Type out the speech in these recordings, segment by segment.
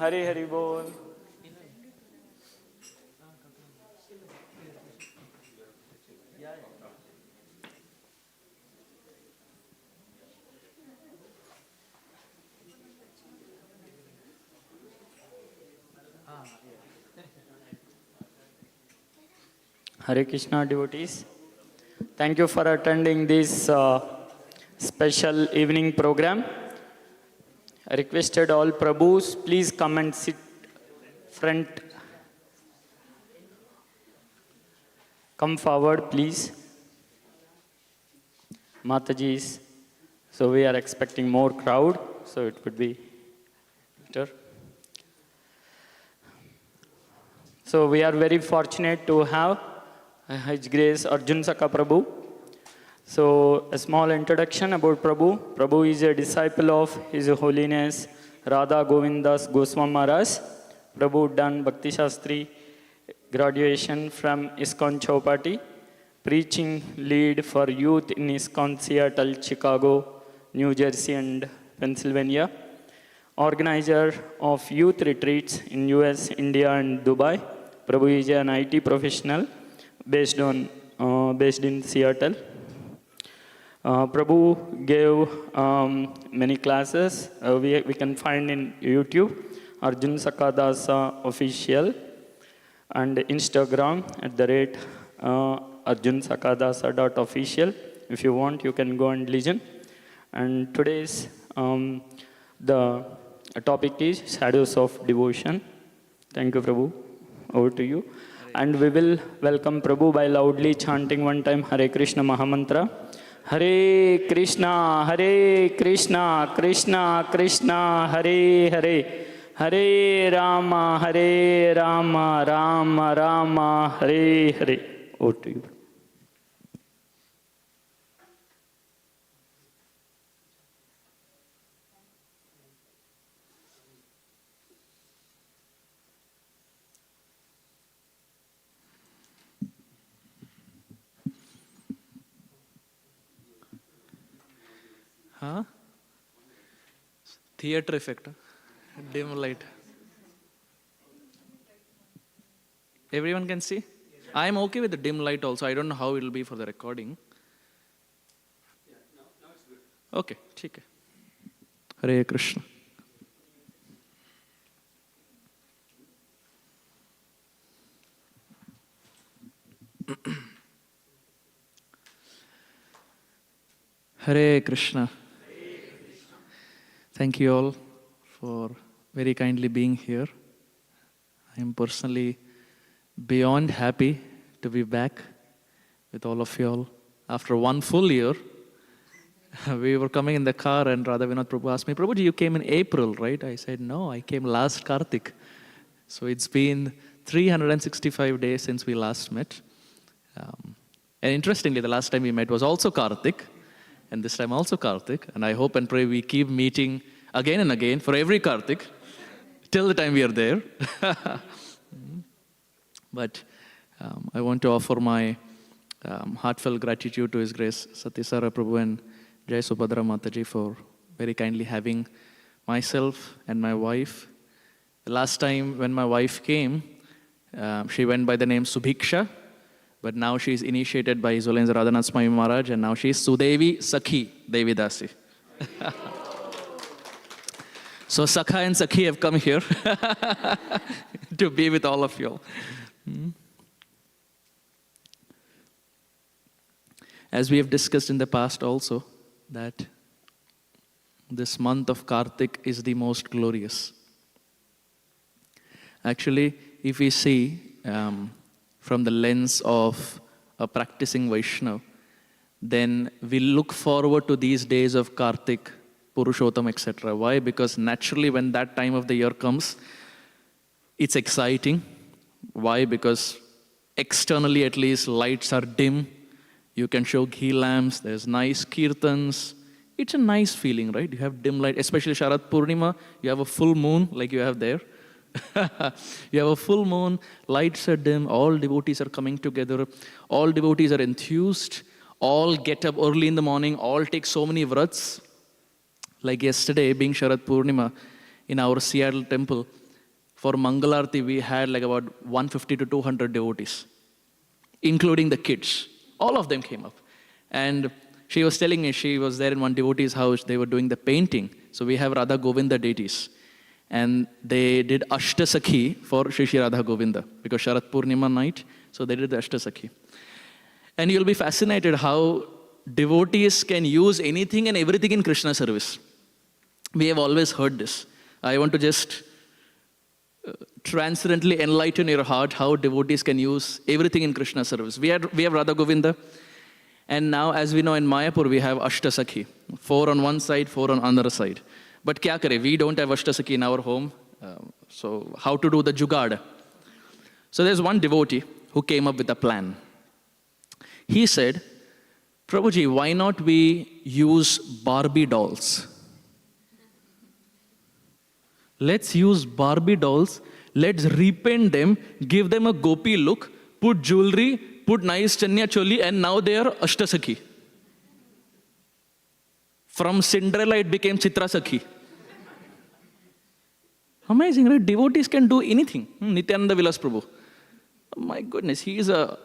Hare Hare Bol. Hare Krishna devotees. Thank you for attending this special evening program. I requested all Prabhus, please come and sit front. Come forward, please. Matajis. So we are expecting more crowd, so it would be better. So we are very fortunate to have His Grace Arjun Sakha Prabhu. So a small introduction about Prabhu. Prabhu is a disciple of His Holiness Radha Govindas Goswami Maharaj. Prabhu done Bhakti Shastri graduation from ISKCON Chowpatty. Preaching lead for youth in ISKCON Seattle, Chicago, New Jersey and Pennsylvania. Organizer of youth retreats in US, India and Dubai. Prabhu is an IT professional based in Seattle. Prabhu gave many classes we can find in YouTube, Arjun Sakha Dasa official, and Instagram @ArjunSakhaDasa.official. If you want, you can go and listen. And today's the topic is Shadows of Devotion. Thank you, Prabhu. Over to you. And we will welcome Prabhu by loudly chanting one time Hare Krishna Mahamantra. Hare Krishna, Krishna Krishna, Hare Hare. Hare Rama, Rama Rama, Hare Hare. Over to you. Theater effect, dim light. Everyone can see? I am okay with the dim light also. I don't know how it will be for the recording. Okay, ठीक है. Hare Krishna. Hare Krishna. Thank you all for very kindly being here. I am personally beyond happy to be back with all of you all. After one full year, we were coming in the car and Radha Vinod Prabhu asked me, Prabhuji, you came in April, right? I said, no, I came last Kartik. So it's been 365 days since we last met. And interestingly, the last time we met was also Kartik. And this time also Kartik. And I hope and pray we keep meeting again and again for every Kartik till the time we are there. But I want to offer my heartfelt gratitude to His Grace Satyasara Prabhu and Jai Subhadra Mataji for very kindly having myself and my wife. The last time when my wife came, she went by the name Subhiksha. But now she is initiated by His Holiness Radhanath Swami Maharaj, and now she is Sudevi Sakhi Devidasi. So Sakha and Sakhi have come here to be with all of you all. As we have discussed in the past also, that this month of Kartik is the most glorious. Actually, if we see from the lens of a practicing Vaishnava, then we look forward to these days of Kartik, Purushottam, etc. Why? Because naturally when that time of the year comes, it's exciting. Why? Because externally at least lights are dim. You can show ghee lamps, there's nice kirtans. It's a nice feeling, right? You have dim light, especially Sharad Purnima, you have a full moon like you have there. You have a full moon, lights are dim, all devotees are coming together, all devotees are enthused, all get up early in the morning, all take so many vrats. Like yesterday, being Sharad Purnima in our Seattle temple, for Mangalarti, we had like about 150 to 200 devotees, including the kids. All of them came up. And she was telling me she was there in one devotee's house. They were doing the painting. So we have Radha Govinda deities. And they did Ashtasakhi for Shri Shri Radha Govinda because Sharat Purnima night. So they did the Ashtasakhi. And you'll be fascinated how devotees can use anything and everything in Krishna service. We have always heard this. I want to just transcendently enlighten your heart how devotees can use everything in Krishna service. We have Radha Govinda. And now, as we know, in Mayapur, we have Ashtasakhi. 4 on one side, 4 on another side. But kya kare? We don't have Ashtasakhi in our home. So how to do the jugaad? So there's one devotee who came up with a plan. He said, Prabhuji, why not we use Barbie dolls? Let's use Barbie dolls. Let's repaint them, give them a gopi look, put jewelry, put nice chanya choli, and now they are Ashtasakhi. From Cinderella, it became Chitrasakhi. Amazing, right? Devotees can do anything. Nityananda Vilas Prabhu. Oh my goodness, he is a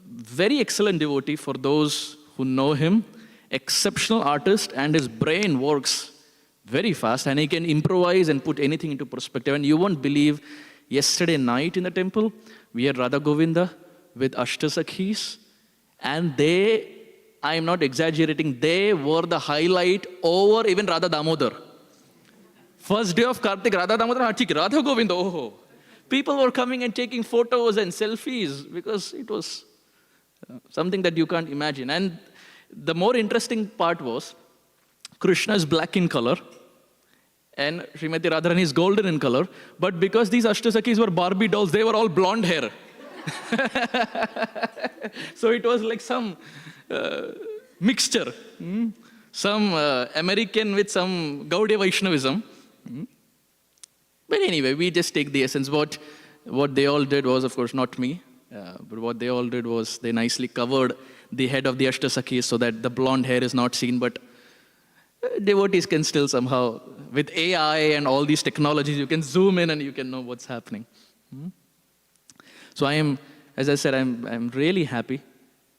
very excellent devotee for those who know him. Exceptional artist, and his brain works very fast, and he can improvise and put anything into perspective. And you won't believe, yesterday night in the temple, we had Radha Govinda with Ashtasakhis, and they, I am not exaggerating, they were the highlight over even Radha Damodar. First day of Kartik, Radha Damodar, Radha Govinda, oh. People were coming and taking photos and selfies because it was something that you can't imagine. And the more interesting part was, Krishna is black in color, and Srimati Radharani is golden in color, but because these Ashtasakis were Barbie dolls, they were all blonde hair. So it was like some mixture, some American with some Gaudiya Vaishnavism. But anyway, we just take the essence. What they all did was, of course, not me, but what they all did was they nicely covered the head of the Ashtasakis so that the blonde hair is not seen, but devotees can still somehow, with AI and all these technologies, you can zoom in and you can know what's happening. So I am, as I said, I'm really happy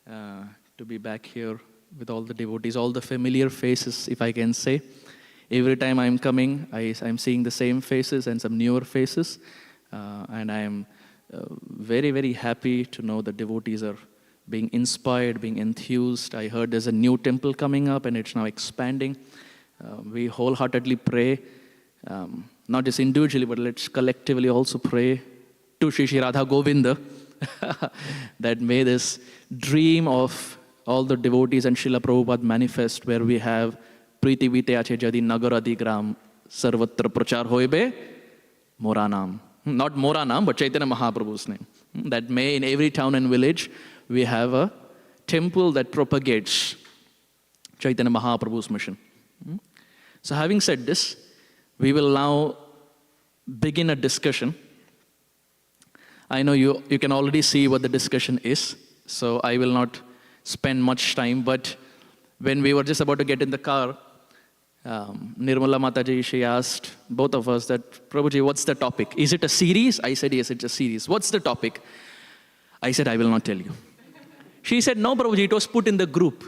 to be back here with all the devotees, all the familiar faces, if I can say. Every time I'm coming, I'm seeing the same faces and some newer faces. And I'm very, very happy to know that devotees are being inspired, being enthused. I heard there's a new temple coming up and it's now expanding. We wholeheartedly pray, not just individually, but let's collectively also pray to Shri Shri Radha Govinda that may this dream of all the devotees and Srila Prabhupada manifest, where we have Priti Vite Ache Jadi Nagaradi Gram Sarvatra Prachar Hoibe Moranam. Not Moranam, but Chaitanya Mahaprabhu's name. That may in every town and village we have a temple that propagates Chaitanya Mahaprabhu's mission. So having said this, we will now begin a discussion. I know you can already see what the discussion is, so I will not spend much time, but when we were just about to get in the car, Nirmala Mataji, she asked both of us that, Prabhuji, what's the topic? Is it a series? I said, yes, it's a series. What's the topic? I said, I will not tell you. She said, no, Prabhuji, it was put in the group.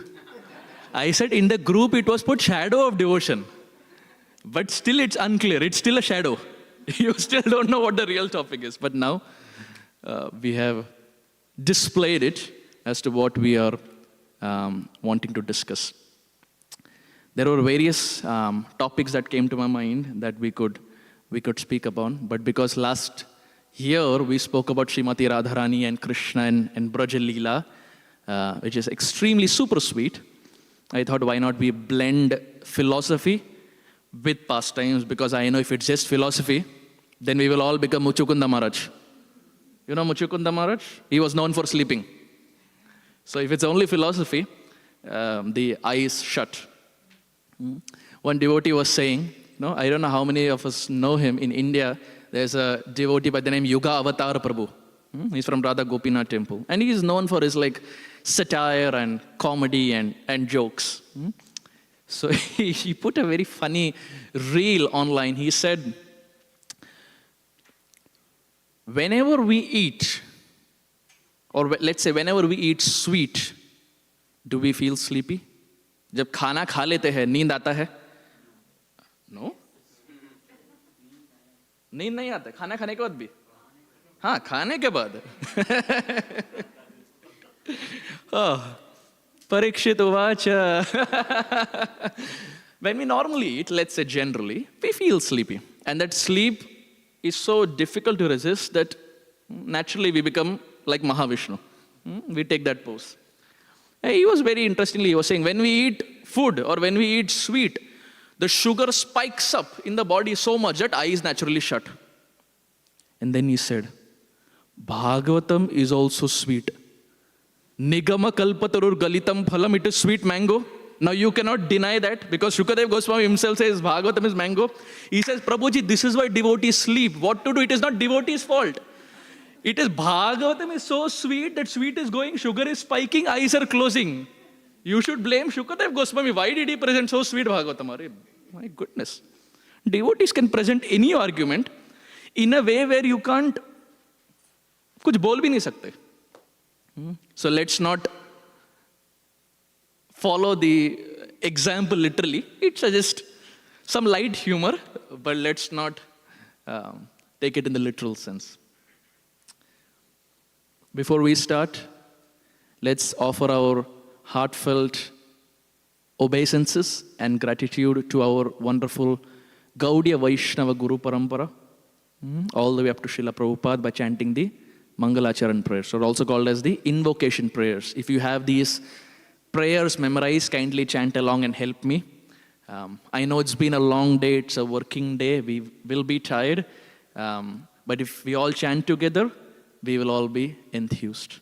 I said, in the group, it was put shadow of devotion. But still it's unclear. It's still a shadow. You still don't know what the real topic is. But now we have displayed it as to what we are wanting to discuss. There were various topics that came to my mind that we could speak upon. But because last year we spoke about Srimati Radharani and Krishna and Braja Leela, which is extremely super sweet, I thought, why not we blend philosophy with pastimes, because I know if it's just philosophy, then we will all become Muchukunda Maharaj. You know Muchukunda Maharaj? He was known for sleeping. So if it's only philosophy, the eyes shut. One devotee was saying, no, I don't know how many of us know him. In India, there's a devotee by the name Yuga Avatar Prabhu. He's from Radha Gopinath temple. And he is known for his satire and comedy and jokes. So he put a very funny reel online. He said, whenever we eat, or let's say whenever we eat sweet, do we feel sleepy? जब खाना खा लेते हैं नींद आता है? No? नींद नहीं आता खाना खाने के बाद भी? हाँ, खाने के बाद. Parikshit uvacha. When we normally eat, let's say generally, we feel sleepy. And that sleep is so difficult to resist that naturally we become like Mahavishnu. We take that pose. He was very interestingly, he was saying, when we eat food or when we eat sweet, the sugar spikes up in the body so much that eyes naturally shut. And then he said, Bhagavatam is also sweet. Nigama kalpatarur galitam phalam, it is sweet mango. Now you cannot deny that because Shukadev Goswami himself says Bhagavatam is mango. He says, Prabhuji, this is why devotees sleep. What to do? It is not devotees' fault. It is Bhagavatam is so sweet that sweet is going, sugar is spiking, eyes are closing. You should blame Shukadev Goswami. Why did he present so sweet Bhagavatam? Arey, my goodness. Devotees can present any argument in a way where you can't, कुछ बोल भी नहीं सकते. So let's not follow the example literally. It's just some light humor, but let's not take it in the literal sense. Before we start, let's offer our heartfelt obeisances and gratitude to our wonderful Gaudiya Vaishnava Guru Parampara, all the way up to Srila Prabhupada by chanting the Mangalacharan prayers, or also called as the invocation prayers. If you have these prayers memorized, kindly chant along and help me. I know it's been a long day, it's a working day, we will be tired, but if we all chant together, we will all be enthused.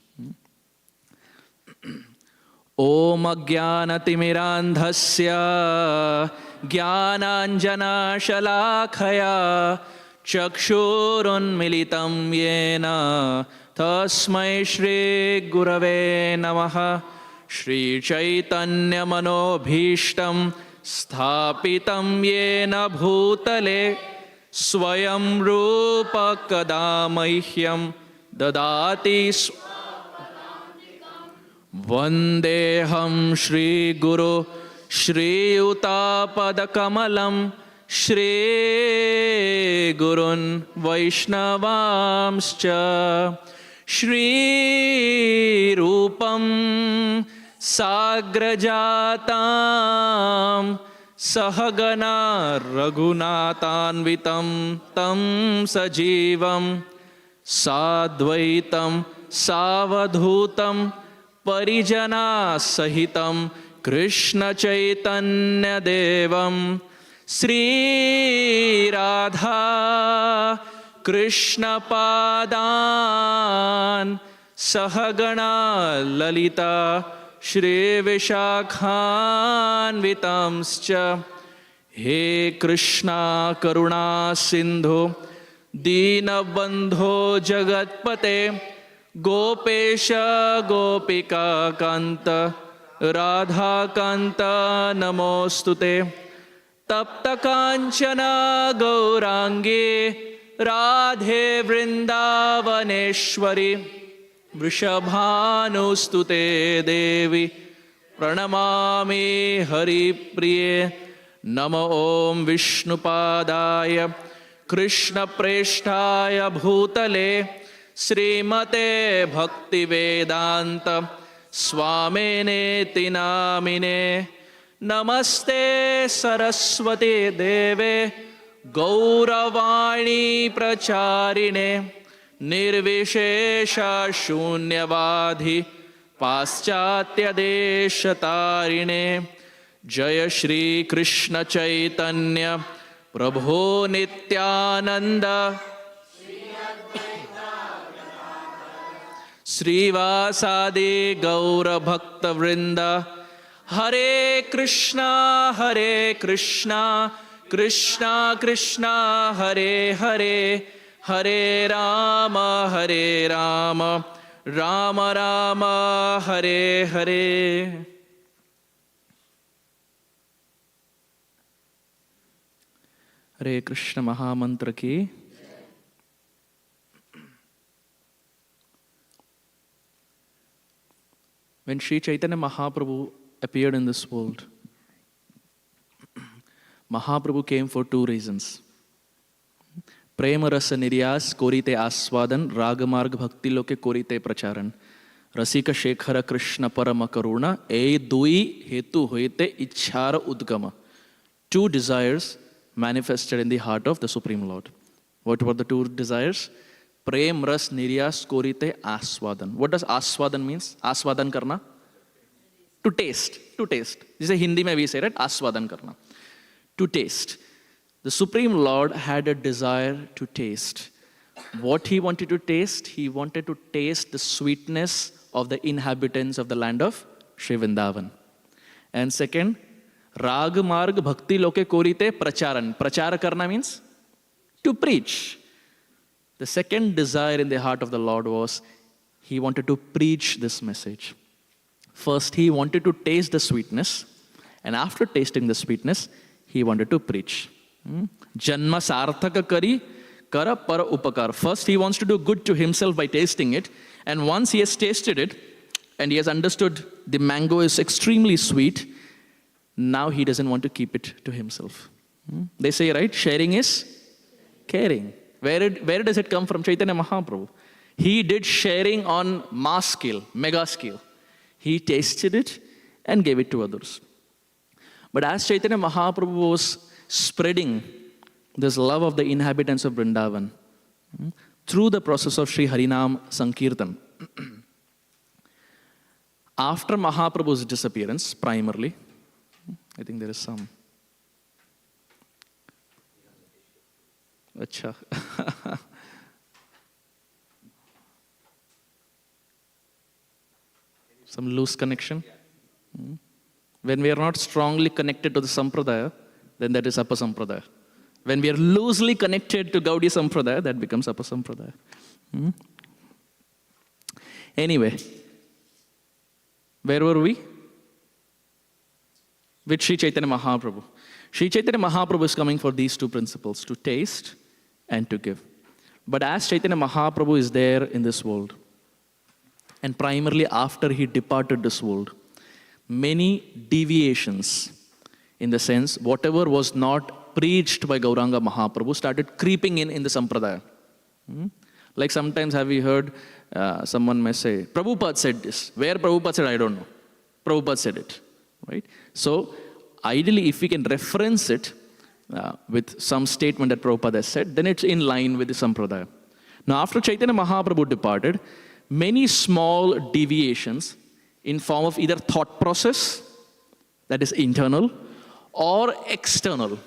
Om Ajnanatimirandhasya Jnananjana Shalakaya Chakshurunmilitam Yena Tasmai Shri Gurave Namaha Shri Chaitanya Manobhishtam Sthapitam Yena Bhutale Swayam Rupa Kadamahyam Dadati Vandeham Shri Guru Shri Utapadakamalam Shri Gurun Vaishnavamscha Shri Rupam Sagrajatam Sahagana Raghunathanvitam Tam Sajivam Sadvaitam Savadhutam Parijana Sahitam Krishna Chaitanya Devam Sri Radha Krishna Padan Sahagana Lalita Shri Vishakhanvitamscha He Krishna Karuna Sindhu Deenabandho Jagatpate Gopesha Gopika Kanta Radha Kanta Namostute Tapta Kanchana Gaurangi Radhe Vrindavaneshwari Vrishabhanustute Devi Pranamami Hari Priye Nama Om Vishnupadaya Krishna Preshtaya Bhutale Srimate Bhakti Vedanta Swamine Tinamine Namaste Saraswati Deve Gauravani Pracharine Nirvishesha Shunyavadhi Paschatya Deshatarine Jaya Shri Krishna Chaitanya Prabhu Nityananda Srivasadi Gaura Bhakta Vrinda Hare Krishna Krishna Krishna Hare Hare Hare Rama Rama Rama Hare Hare. Hare Krishna Mahamantra ki. When Sri Chaitanya Mahaprabhu appeared in this world, Mahaprabhu came for two reasons. Prema rasa niryas korite aswadan, ragamarg bhakti loke korite pracharan. Rasika shekhara Krishna parama karuna, e dui hetu hoite ichhara udgama. Two desires manifested in the heart of the Supreme Lord. What were the two desires? Prem ras niryas korite aswadan. What does aswadan means? Aswadan karna? To taste. To taste. This is Hindi mein we say, right? Aswadan karna. To taste. The Supreme Lord had a desire to taste. What he wanted to taste? He wanted to taste the sweetness of the inhabitants of the land of Sri Vrindavan. And second, Rag Marg Bhakti Loke Korite Pracharan. Prachara karna means to preach. The second desire in the heart of the Lord was he wanted to preach this message. First, he wanted to taste the sweetness, and after tasting the sweetness, he wanted to preach. Janma sarthaka kari kara para upakar. First, he wants to do good to himself by tasting it, and once he has tasted it, and he has understood the mango is extremely sweet, now he doesn't want to keep it to himself. They say, right, sharing is caring. Where does it come from? Chaitanya Mahaprabhu. He did sharing on mass scale, mega scale. He tasted it and gave it to others. But as Chaitanya Mahaprabhu was spreading this love of the inhabitants of Vrindavan through the process of Sri Harinam Sankirtan, after Mahaprabhu's disappearance, primarily, I think there is some. Acha. Some loose connection. When we are not strongly connected to the Sampradaya, then that is Apasampradaya. When we are loosely connected to Gaudiya Sampradaya, that becomes Apasampradaya. Anyway, where were we? With Sri Chaitanya Mahaprabhu. Sri Chaitanya Mahaprabhu is coming for these two principles, to taste and to give. But as Chaitanya Mahaprabhu is there in this world, and primarily after he departed this world, many deviations, in the sense, whatever was not preached by Gauranga Mahaprabhu started creeping in the Sampradaya. Like sometimes have we heard someone may say, Prabhupada said this. Where Prabhupada said, I don't know. Prabhupada said it. Right? So, ideally, if we can reference it with some statement that Prabhupada has said, then it's in line with the Sampradaya. Now, after Chaitanya Mahaprabhu departed, many small deviations in form of either thought process, that is internal, or external,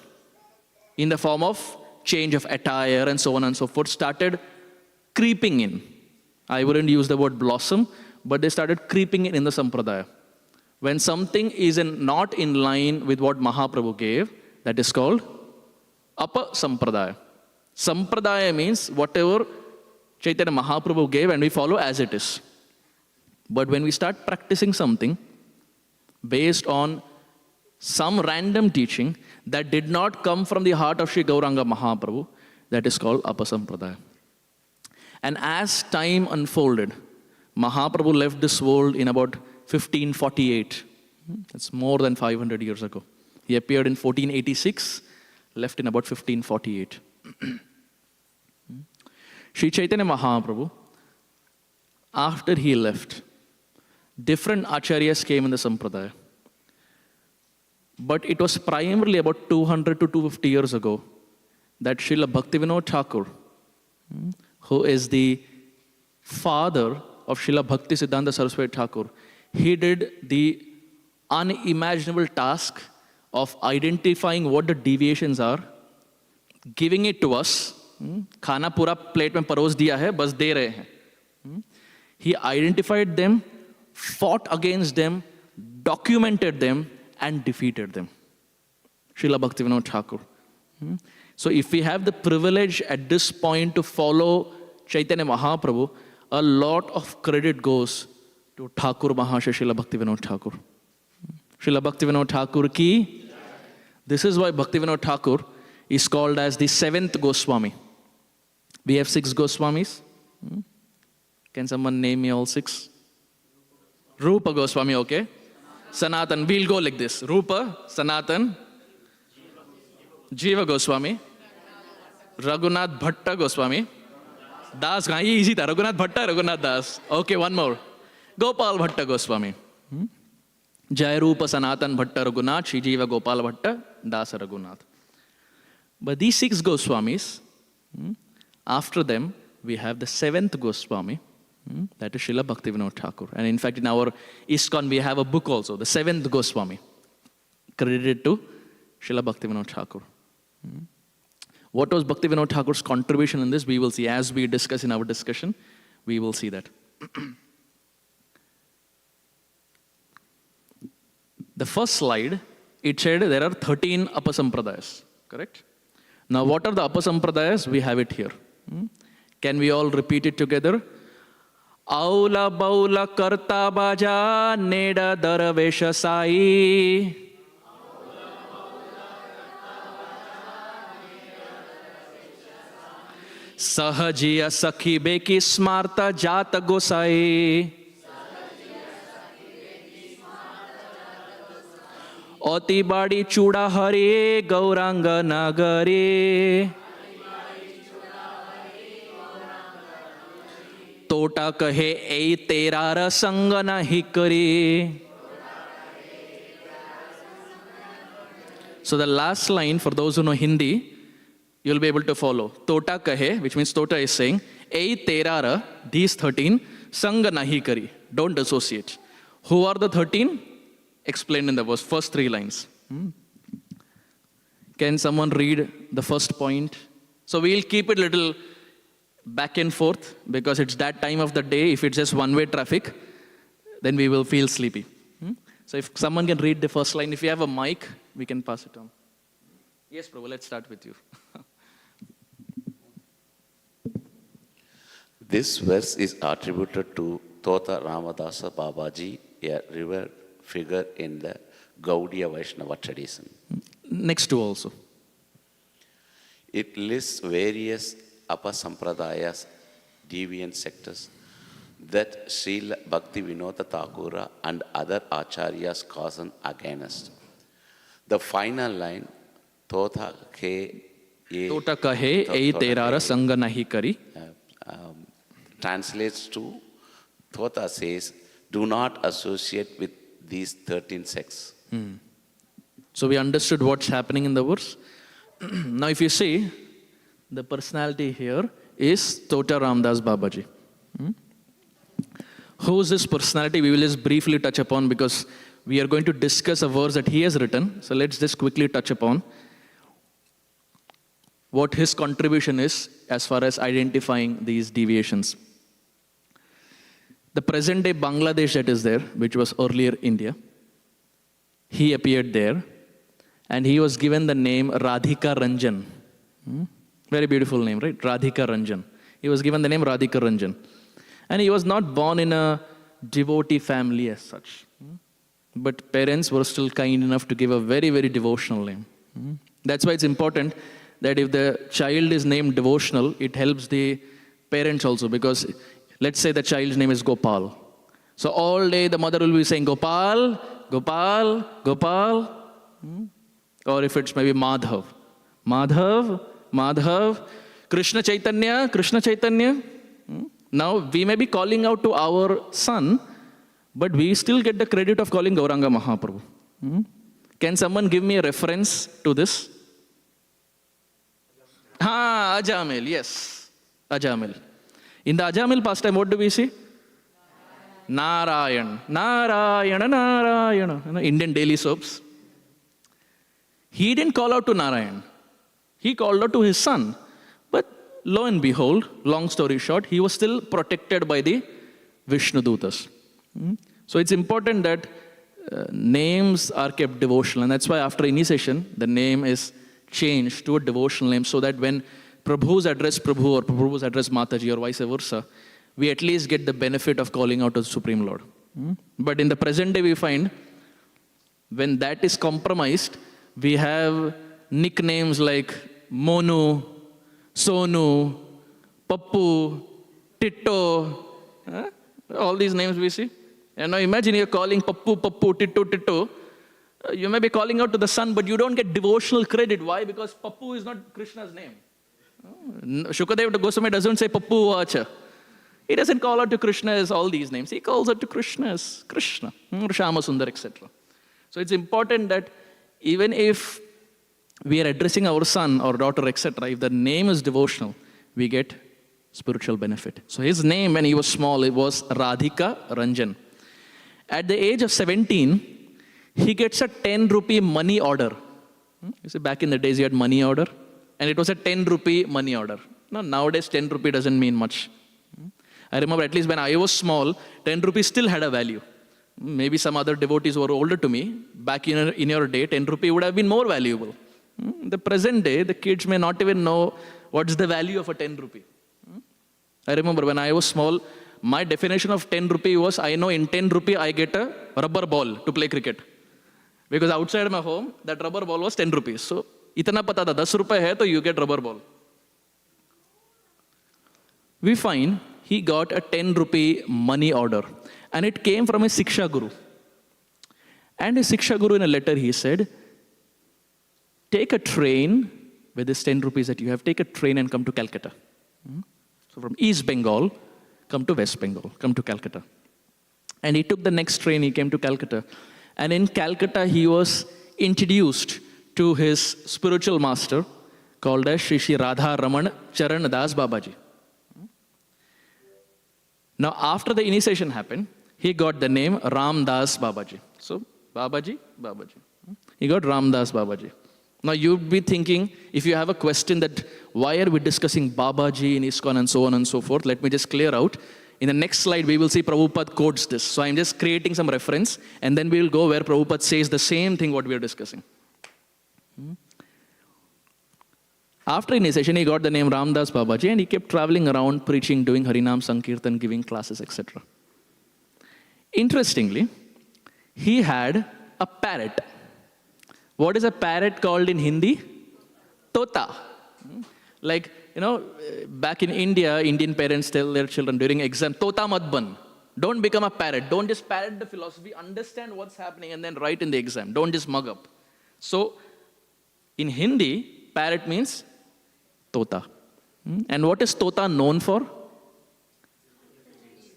in the form of change of attire and so on and so forth, started creeping in. I wouldn't use the word blossom, but they started creeping in the Sampradaya. When something is not in line with what Mahaprabhu gave, that is called Apa-sampradaya. Sampradaya means whatever Chaitanya Mahaprabhu gave and we follow as it is. But when we start practicing something based on some random teaching that did not come from the heart of Sri Gauranga Mahaprabhu, that is called Apa-sampradaya. And as time unfolded, Mahaprabhu left this world in about 1548. That's more than 500 years ago. He appeared in 1486, left in about 1548. Sri Chaitanya Mahaprabhu, after he left, different acharyas came in the Sampradaya. But it was primarily about 200 to 250 years ago that Srila Bhaktivinoda Thakur, who is the father of Srila Bhakti Siddhanta Saraswati Thakur, he did the unimaginable task of identifying what the deviations are, giving it to us. खाना पूरा plate में परोस दिया है, बस दे रहे हैं. He identified them, fought against them, documented them, and defeated them. Srila Bhaktivinoda Thakur. So if we have the privilege at this point to follow Chaitanya Mahaprabhu, a lot of credit goes to Thakur Mahashaya Srila Bhaktivinoda Thakur. Srila Bhaktivinoda Thakur ki. This is why Bhaktivinoda Thakur is called as the seventh Goswami. We have 6 Goswamis. Can someone name me all 6? Rupa Goswami, okay. Sanatan, we'll go like this. Rupa, Sanatan, Jiva Goswami, Raghunath Bhatta Goswami, Das, easy tha, Raghunath Bhatta, Raghunath Das. Okay, one more. Gopal Bhatta Goswami. Jai Rupa Sanatan Bhatta Raghunath, Shri Jiva Gopal Bhatta, Das Raghunath. But these 6 Goswamis, after them, we have the 7th Goswami, that is Srila Bhaktivinoda Thakur. And in fact, in our ISKCON, we have a book also, the 7th Goswami, credited to Srila Bhaktivinoda Thakur. What was Bhaktivinoda Thakur's contribution in this? We will see. As we discuss in our discussion, we will see that. The first slide, it said there are 13 Apasampradayas, correct? Now, what are the Apasampradayas? We have it here. Can we all repeat it together? Aula baula karta baja neda daravesha sai. Sahajiya sakhi beki smarta jata gosai. Oti badi chuda hare gauranga nagare. Tota kahe ei terara sanga nahi kare. So the last line, for those who know Hindi, you'll be able to follow. Tota kahe, which means Tota is saying, ei terara, these 13, sanga nahi kari. Don't associate. Who are the 13? Explained in the verse, first 3 lines. Can someone read the first point? So we'll keep it little back and forth because it's that time of the day. If it's just one-way traffic, then we will feel sleepy. So if someone can read the first line, if you have a mic, we can pass it on. Yes, Prabhu, let's start with you. This verse is attributed to Tota Ramadasa Babaji, a revered figure in the Gaudiya Vaishnava tradition. Next to also. It lists various Apasampradayas, deviant sectors, that Srila Bhaktivinoda Thakura and other acharyas caution against. The final line, Tota kahe ei terara sanga nahi kari, translates to, Tota says, do not associate with these 13 sects. So we understood what's happening in the verse. Now if you see, the personality here is Tota Ramdas Babaji. Who is this personality? We will just briefly touch upon because we are going to discuss a verse that he has written. So let's just quickly touch upon what his contribution is as far as identifying these deviations. The present day Bangladesh that is there, which was earlier India, he appeared there and he was given the name Radhika Ranjan. Very beautiful name, right? Radhika Ranjan. He was given the name Radhika Ranjan. And he was not born in a devotee family as such. But parents were still kind enough to give a very, very devotional name. That's why it's important that if the child is named devotional, it helps the parents also because let's say the child's name is Gopal. So all day the mother will be saying Gopal, Gopal, Gopal. Or if it's maybe Madhav. Madhav, Madhav, Krishna Chaitanya, Krishna Chaitanya. Now we may be calling out to our son, but we still get the credit of calling Gauranga Mahaprabhu. Can someone give me a reference to this? Ajamil, yes. Ajamil. In the Ajamil pastime, what do we see? Narayan. Narayana, Narayana. Indian daily soaps. He didn't call out to Narayan. He called out to his son. But lo and behold, long story short, he was still protected by the Vishnu Dutas. So it's important that names are kept devotional. And that's why after initiation, the name is changed to a devotional name so that when Prabhus address Prabhu or Prabhus address Mataji or vice versa, we at least get the benefit of calling out to the Supreme Lord. But in the present day we find, when that is compromised, we have nicknames like Monu, Sonu, Pappu, Titto, all these names we see. And now imagine you're calling Pappu, Pappu, Tittu, Tittu. You may be calling out to the sun, but you don't get devotional credit. Why? Because Pappu is not Krishna's name. Shukadeva Goswami doesn't say Pappu Vacha. He doesn't call out to Krishna as all these names. He calls out to Krishna as Krishna, Shama Sundar, etc. So it's important that even if we are addressing our son or daughter, etc., if the name is devotional, we get spiritual benefit. So his name when he was small, it was Radhika Ranjan. At the age of 17, he gets a 10 rupee money order. You see, back in the days, you had money order, and it was a 10 rupee money order. Now, nowadays, 10 rupee doesn't mean much. I remember at least when I was small, 10 rupees still had a value. Maybe some other devotees who were older to me, back in your day, 10 rupee would have been more valuable. The present day, the kids may not even know what's the value of a 10 rupee. I remember when I was small, my definition of 10 rupee was, I know in 10 rupee I get a rubber ball to play cricket. Because outside my home, that rubber ball was 10 rupees. So, itna pata tha, 10 rupees hai, to you get rubber ball. We find he got a 10 rupee money order. And it came from a Siksha Guru. And a Siksha Guru in a letter he said, take a train with this 10 rupees that you have, take a train and come to Calcutta. So from East Bengal, come to West Bengal, come to Calcutta. And he took the next train, he came to Calcutta. And in Calcutta, he was introduced to his spiritual master called as Shri Radha Raman Charan Das Babaji. Now, after the initiation happened, he got the name Ram Das Babaji. So, Babaji. He got Ram Das Babaji. Now, you'd be thinking, if you have a question that why are we discussing Babaji in ISKCON and so on and so forth, let me just clear out. In the next slide, we will see Prabhupada quotes this. So, I'm just creating some reference, and then we will go where Prabhupada says the same thing what we are discussing. After initiation, he got the name Ram Das Babaji, and he kept traveling around, preaching, doing Harinam Sankirtan, giving classes, etc. Interestingly, he had a parrot. What is a parrot called in Hindi? Tota. Like, back in India, Indian parents tell their children during exam, Tota mat ban. Don't become a parrot. Don't just parrot the philosophy. Understand what's happening and then write in the exam. Don't just mug up. So, in Hindi, parrot means Tota. And what is Tota known for?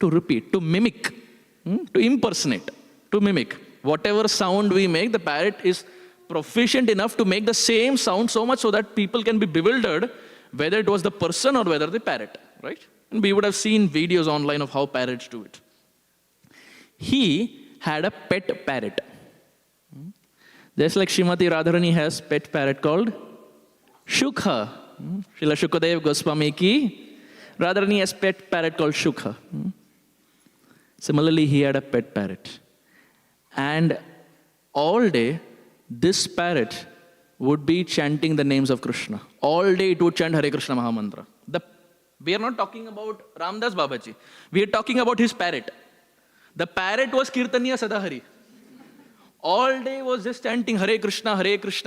To repeat, to mimic, to impersonate, to mimic. Whatever sound we make, the parrot is proficient enough to make the same sound so much so that people can be bewildered whether it was the person or whether the parrot, right? And we would have seen videos online of how parrots do it. He had a pet parrot. Just like Srimati Radharani has pet parrot called Shukha. Srila Shukadeva Goswami ki Radharani has pet parrot called Shukha. Similarly, he had a pet parrot. And all day, this parrot would be chanting the names of Krishna. All day it would chant Hare Krishna Mahamantra. We are not talking about Ramdas Babaji. We are talking about his parrot. The parrot was Kirtaniya Sadahari. All day was just chanting Hare Krishna,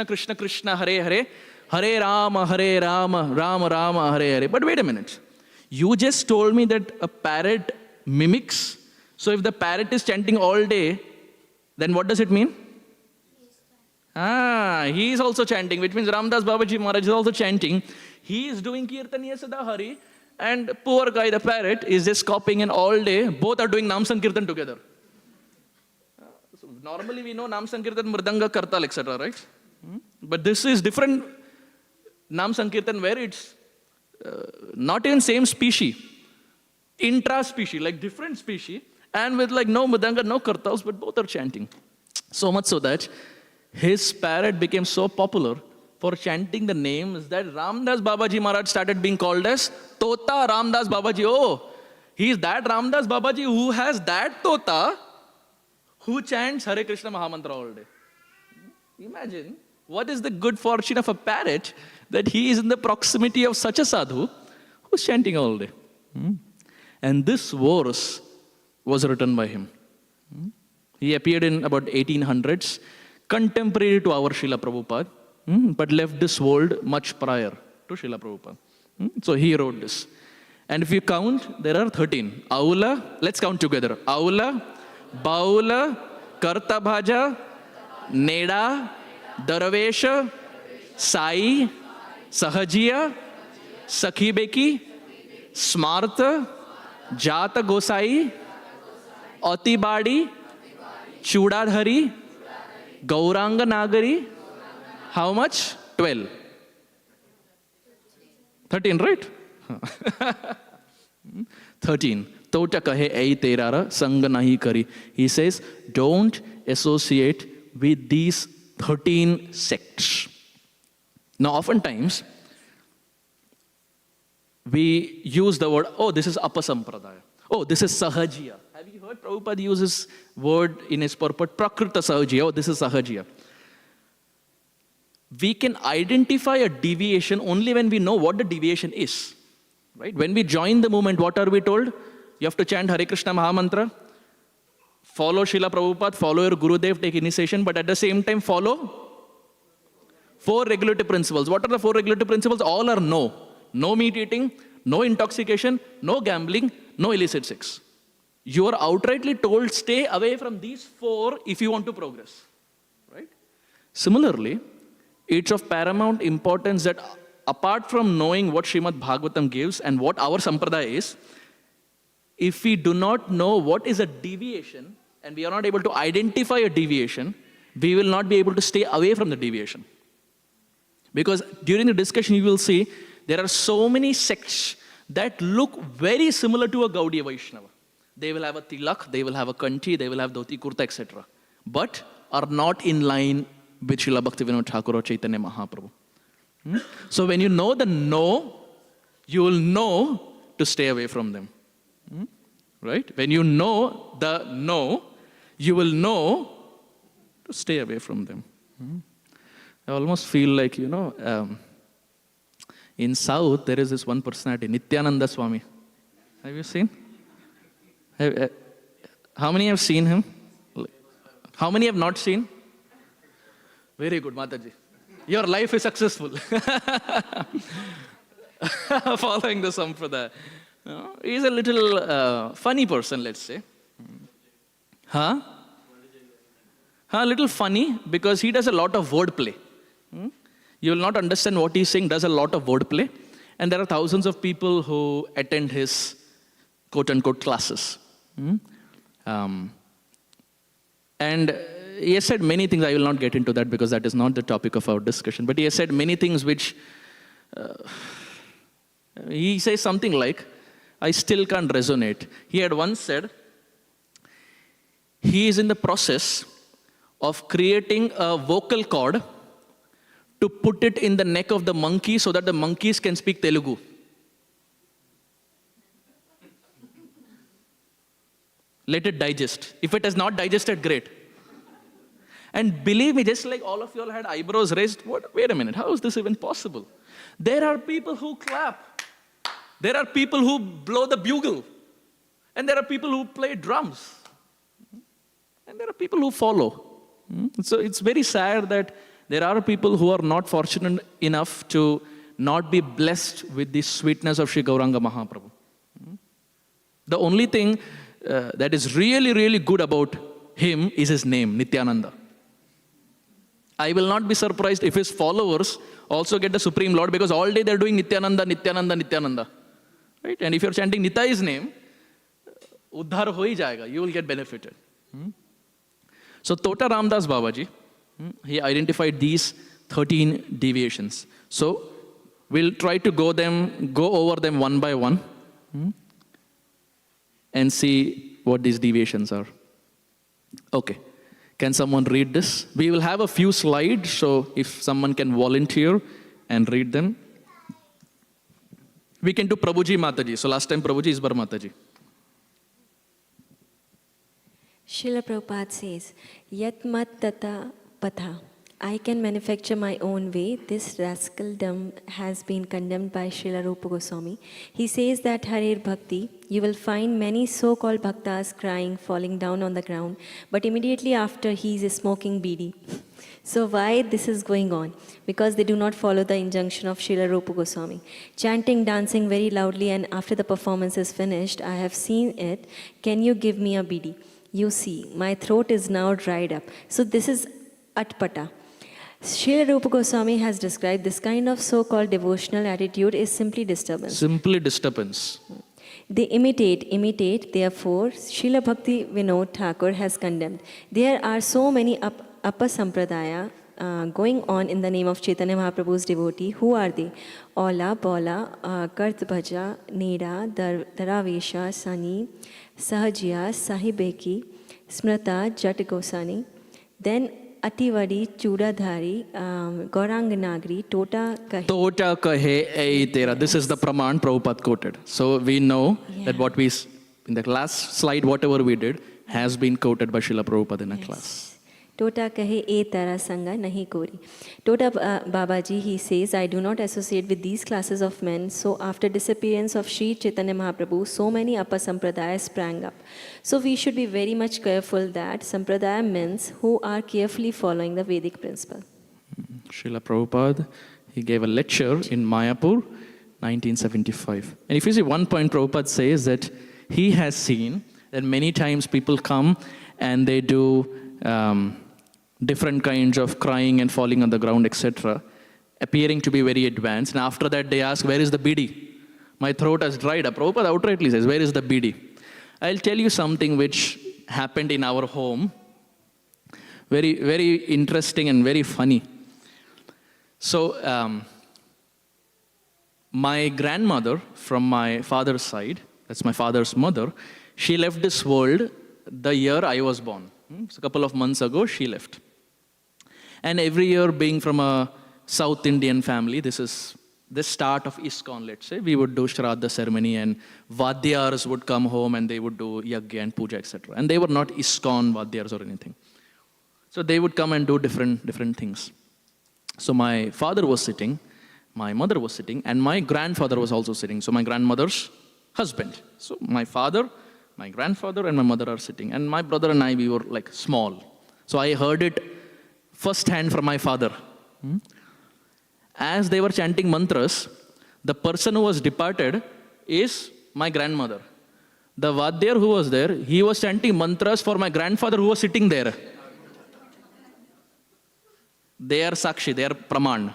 Krishna Krishna, Hare Hare, Hare Rama, Rama Rama, Hare Hare. But wait a minute. You just told me that a parrot mimics. So if the parrot is chanting all day, then what does it mean? He is also chanting, which means Ramdas Babaji Maharaj is also chanting. He is doing Kirtaniya Sadahari, and poor guy, the parrot, is just copying in all day. Both are doing Nam Sankirtan together. So normally we know Nam Sankirtan, Mridanga, Kartal, etc., right? But this is different Nam Sankirtan where it's not even same species, intra-species, like different species, and with like no Mridanga, no Kartals, but both are chanting. So much so that his parrot became so popular for chanting the names that Ramdas Babaji Maharaj started being called as Tota Ramdas Babaji. Oh, he's that Ramdas Babaji who has that Tota who chants Hare Krishna Mahamantra all day. Imagine what is the good fortune of a parrot that he is in the proximity of such a sadhu who's chanting all day. And this verse was written by him. He appeared in about 1800s. Contemporary to our Srila Prabhupada, but left this world much prior to Srila Prabhupada. So he wrote this. And if you count, there are 13. Aula, let's count together. Aula, बाउल, करता भाजा, नेड़ा, दरवेश, साई, सहजिया, सखी बेकी, स्मार्त, जात गोसाई, अतिबाड़ी, चूड़ाधरी, गौरांग नागरी. How much? 12. 13, right? 13. Tota kahe ei terara sang nahi kari. He says, don't associate with these 13 sects. Now, oftentimes, we use the word, oh, this is Apasampradaya. Oh, this is Sahajiya. Have you heard Prabhupada use this word in his purport? Prakrita Sahajiya. Oh, this is Sahajiya. We can identify a deviation only when we know what the deviation is. Right? When we join the movement, what are we told? You have to chant Hare Krishna Mahamantra, follow Srila Prabhupada, follow your Gurudev, take initiation, but at the same time follow 4 regulative principles. What are the 4 regulative principles? All are no. No meat eating, no intoxication, no gambling, no illicit sex. You are outrightly told, stay away from these 4 if you want to progress. Right? Similarly, it's of paramount importance that apart from knowing what Srimad Bhagavatam gives and what our Sampradaya is, if we do not know what is a deviation and we are not able to identify a deviation, we will not be able to stay away from the deviation. Because during the discussion you will see there are so many sects that look very similar to a Gaudiya Vaishnava. They will have a tilak, they will have a kanti, they will have dhoti kurta, etc. But are not in line with Srila Bhaktivinoda Thakur or Chaitanya Mahaprabhu. So when you know the no, you will know to stay away from them. Right? When you know the no, you will know to stay away from them. I almost feel like, in South, there is this one personality, Nityananda Swami. Have you seen? How many have seen him? How many have not seen? Very good, Mataji. Your life is successful. Following the Sampradaya. He's a little funny person, let's say. A little funny because he does a lot of wordplay. You will not understand what he's saying, does a lot of wordplay. And there are thousands of people who attend his quote-unquote classes. And he has said many things. I will not get into that because that is not the topic of our discussion. But he has said many things which... he says something like, I still can't resonate. He had once said, he is in the process of creating a vocal cord to put it in the neck of the monkey so that the monkeys can speak Telugu. Let it digest. If it has not digested, great. And believe me, just like all of you all had eyebrows raised, wait a minute, how is this even possible? There are people who clap. There are people who blow the bugle. And there are people who play drums. And there are people who follow. So it's very sad that there are people who are not fortunate enough to not be blessed with the sweetness of Sri Gauranga Mahaprabhu. The only thing that is really, really good about him is his name, Nityananda. I will not be surprised if his followers also get the Supreme Lord because all day they're doing Nityananda, Nityananda, Nityananda. Right? And if you're chanting Nitai's name, Uddhar ho hi jayega, you will get benefited. So Tota Ramdas Babaji, he identified these 13 deviations. So we'll try to go over them one by one and see what these deviations are. Okay. Can someone read this? We will have a few slides, so if someone can volunteer and read them. We can do Prabhuji Mataji. So last time Prabhuji is Bar Mataji. Srila Prabhupada says, Yat mat tata patha. I can manufacture my own way. This rascaldom has been condemned by Srila Rupa Goswami. He says that Hare Bhakti, you will find many so-called bhaktas crying, falling down on the ground, but immediately after he is smoking bidi. So why this is going on? Because they do not follow the injunction of Srila Rupa Goswami. Chanting, dancing very loudly, and after the performance is finished, I have seen it. Can you give me a bidi? You see, my throat is now dried up. So this is atpata. Srila Rupa Goswami has described this kind of so-called devotional attitude is simply disturbance. Simply disturbance. They imitate, therefore, Srila Bhakti Vinod Thakur has condemned. There are so many Sampradaya going on in the name of Chaitanya Mahaprabhu's devotee. Who are they? Ola, Bola, Kart Bhaja, Neda, Daravesha, Sani, Sahajiya, Sahibeki, Smrata, Jat Gosani. Then Ativadi, Chudadhari, Gaurang Nagri, Tota Kahi. Tota kahe ei tera. This is the Praman Prabhupada quoted. So we know that what we, in the last slide, whatever we did, has been quoted by Srila Prabhupada in a class. Tota kahe e tara sanga nahi kori. Tota Babaji, he says, I do not associate with these classes of men. So after disappearance of Sri Chaitanya Mahaprabhu, so many Sampradayas sprang up. So we should be very much careful that Sampradaya means who are carefully following the Vedic principle. Srila Prabhupada, he gave a lecture in Mayapur, 1975. And if you see one point, Prabhupada says that he has seen that many times people come and they do different kinds of crying and falling on the ground, etc., appearing to be very advanced. And after that, they ask, where is the bidi? My throat has dried up. Prabhupada outrightly says, where is the bidi? I'll tell you something which happened in our home. Very, very interesting and very funny. So, my grandmother from my father's side, that's my father's mother, she left this world the year I was born. So a couple of months ago, she left. And every year, being from a South Indian family, this is the start of ISKCON, let's say. We would do Shraddha ceremony and Vadyars would come home and they would do Yagya and Puja, etc. And they were not ISKCON Vadyars or anything. So they would come and do different things. So my father was sitting, my mother was sitting, and my grandfather was also sitting. So my grandmother's husband. So my father, my grandfather, and my mother are sitting. And my brother and I, we were like small. So I heard it first hand from my father. As they were chanting mantras, the person who was departed is my grandmother. The Vadyar who was there, he was chanting mantras for my grandfather who was sitting there. They are Sakshi, they are Praman.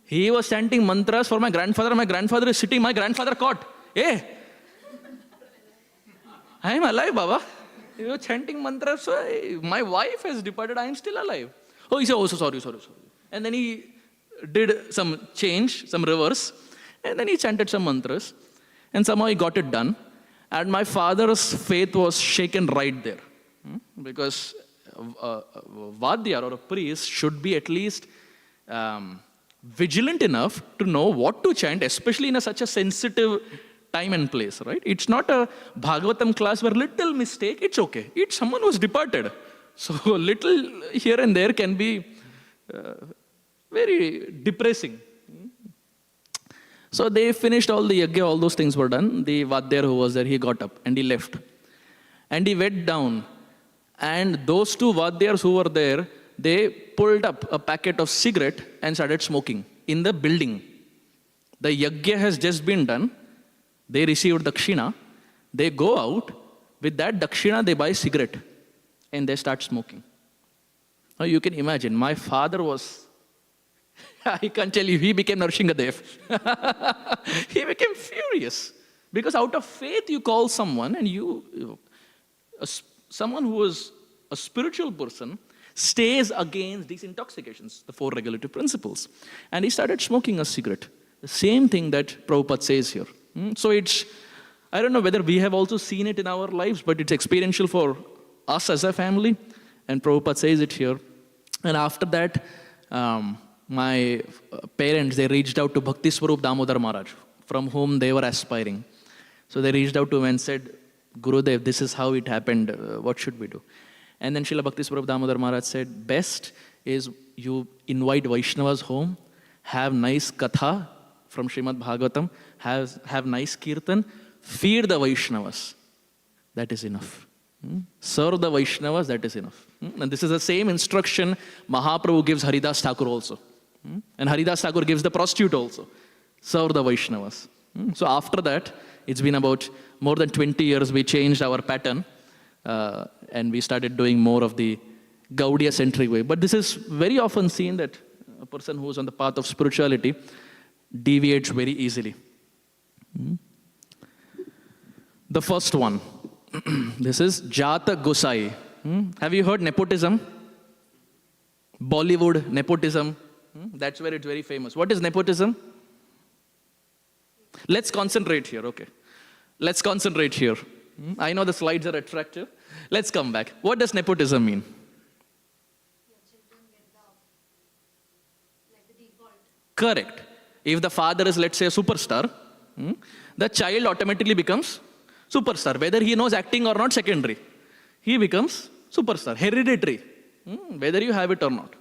He was chanting mantras for my grandfather is sitting, my grandfather caught. Hey, I am alive, Baba. You were chanting mantras, so my wife has departed, I am still alive. Oh, he said, oh, so sorry. And then he did some change, some reverse, and then he chanted some mantras, and somehow he got it done. And my father's faith was shaken right there. Because a Vadyar or a priest should be at least vigilant enough to know what to chant, especially in such a sensitive time and place, right? It's not a Bhagavatam class where little mistake, it's okay. It's someone who's departed. So little here and there can be very depressing. So they finished all the yagya, all those things were done. The Vadyar who was there, he got up and he left. And he went down. And those two Vadyars who were there, they pulled up a packet of cigarette and started smoking in the building. The yagya has just been done. They received dakshina. They go out. With that dakshina, they buy cigarette. And they start smoking. Now you can imagine, my father was, I can't tell you, he became Narsinghadev. He became furious. Because out of faith you call someone and someone who is a spiritual person stays against these intoxications, the 4 regulative principles. And he started smoking a cigarette. The same thing that Prabhupada says here. So it's, I don't know whether we have also seen it in our lives, but it's experiential for us as a family. And Prabhupada says it here. And after that, my parents, they reached out to Bhakti Swarup Damodar Maharaj, from whom they were aspiring. So they reached out to him and said, Gurudev, this is how it happened. What should we do? And then Srila Bhakti Swarup Damodar Maharaj said, best is you invite Vaishnavas home, have nice katha from Srimad Bhagavatam, have nice kirtan, feed the Vaishnavas. That is enough. Serve the Vaishnavas, that is enough. And this is the same instruction Mahaprabhu gives Haridas Thakur also. And Haridas Thakur gives the prostitute also. Serve the Vaishnavas. So after that, it's been about more than 20 years we changed our pattern. and we started doing more of the Gaudiya-centric way. But this is very often seen that a person who is on the path of spirituality deviates very easily. The first one, this is Jata Gosai. Have you heard nepotism? Bollywood nepotism. That's where it's very famous. What is nepotism? Let's concentrate here, okay. Let's concentrate here. I know the slides are attractive. Let's come back. What does nepotism mean? Correct. If the father is, let's say, a superstar, the child automatically becomes superstar. Whether he knows acting or not, secondary. He becomes superstar. Hereditary. Whether you have it or not.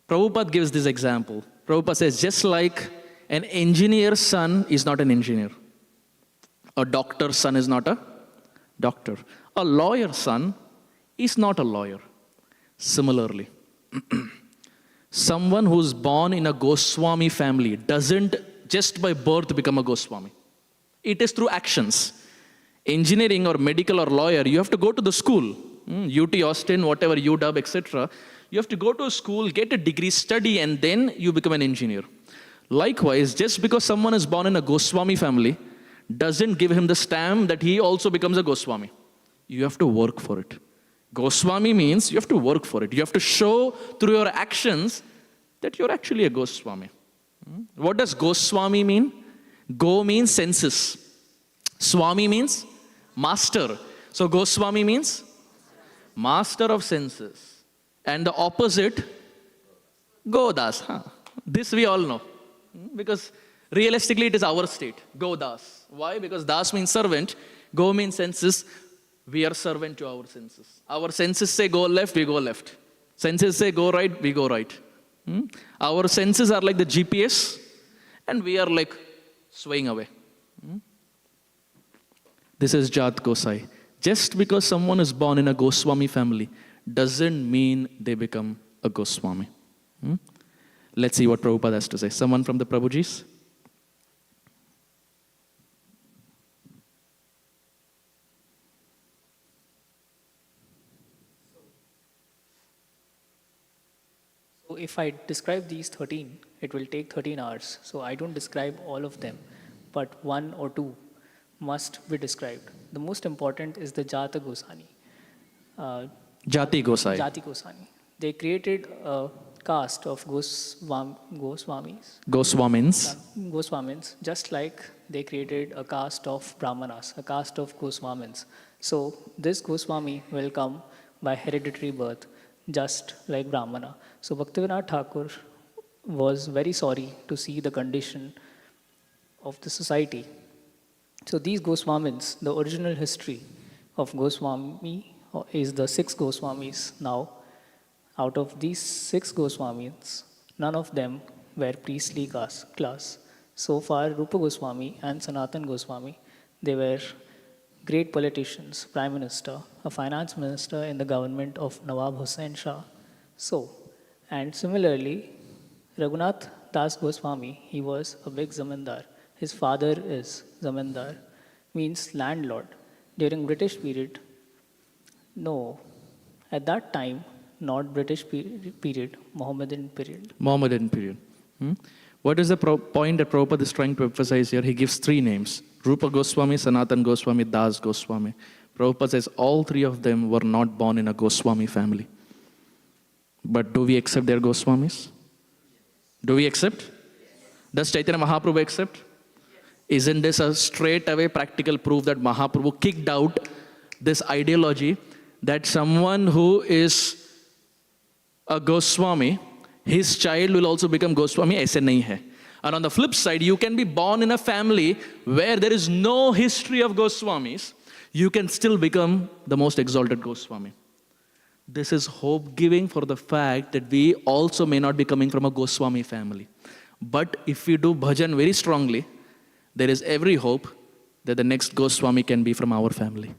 Prabhupada gives this example. Prabhupada says, just like an engineer's son is not an engineer. A doctor's son is not a doctor. A lawyer's son is not a lawyer. Similarly, someone who's born in a Goswami family doesn't just by birth become a Goswami. It is through actions. Engineering or medical or lawyer, you have to go to the school. UT Austin, whatever, UW, etc. You have to go to a school, get a degree, study, and then you become an engineer. Likewise, just because someone is born in a Goswami family doesn't give him the stamp that he also becomes a Goswami. You have to work for it. Goswami means you have to work for it. You have to show through your actions that you're actually a Goswami. What does Goswami mean? Go means senses. Swami means master. So Goswami means master of senses. And the opposite, Godas. This we all know. Because realistically it is our state, Godas. Why? Because Das means servant, Go means senses. We are servant to our senses. Our senses say go left, we go left. Senses say go right, we go right. Our senses are like the GPS and we are like swaying away. This is Jat Gosai. Just because someone is born in a Goswami family doesn't mean they become a Goswami. Let's see what Prabhupada has to say. Someone from the Prabhujis? So if I describe these 13, it will take 13 hours. So I don't describe all of them, but one or two must be described. The most important is the Jata Gosani. Jati Gosai. Jati Gosani. They created a caste of Goswamins, just like they created a caste of Brahmanas, a caste of Goswamins. So this Goswami will come by hereditary birth, just like Brahmana. So Bhaktivinoda Thakur was very sorry to see the condition of the society. So these Goswamins, the original history of Goswami is the 6 Goswamis now. Out of these 6 Goswamis, none of them were priestly class. So far, Rupa Goswami and Sanatan Goswami, they were great politicians, prime minister, a finance minister in the government of Nawab Hussain Shah. So, and similarly, Raghunath Das Goswami, he was a big zamindar. His father is zamindar, means landlord. During British period, no, at that time, not British period, Mohammedan period. Mohammedan period. What is the point that Prabhupada is trying to emphasize here? He gives 3 names. Rupa Goswami, Sanatan Goswami, Das Goswami. Prabhupada says all 3 of them were not born in a Goswami family. But do we accept their Goswamis? Do we accept? Does Chaitanya Mahaprabhu accept? Isn't this a straight away practical proof that Mahaprabhu kicked out this ideology that someone who is a Goswami, his child will also become Goswami? Aise nahi hai. And on the flip side, you can be born in a family where there is no history of Goswamis. You can still become the most exalted Goswami. This is hope-giving for the fact that we also may not be coming from a Goswami family. But if we do bhajan very strongly, there is every hope that the next Goswami can be from our family.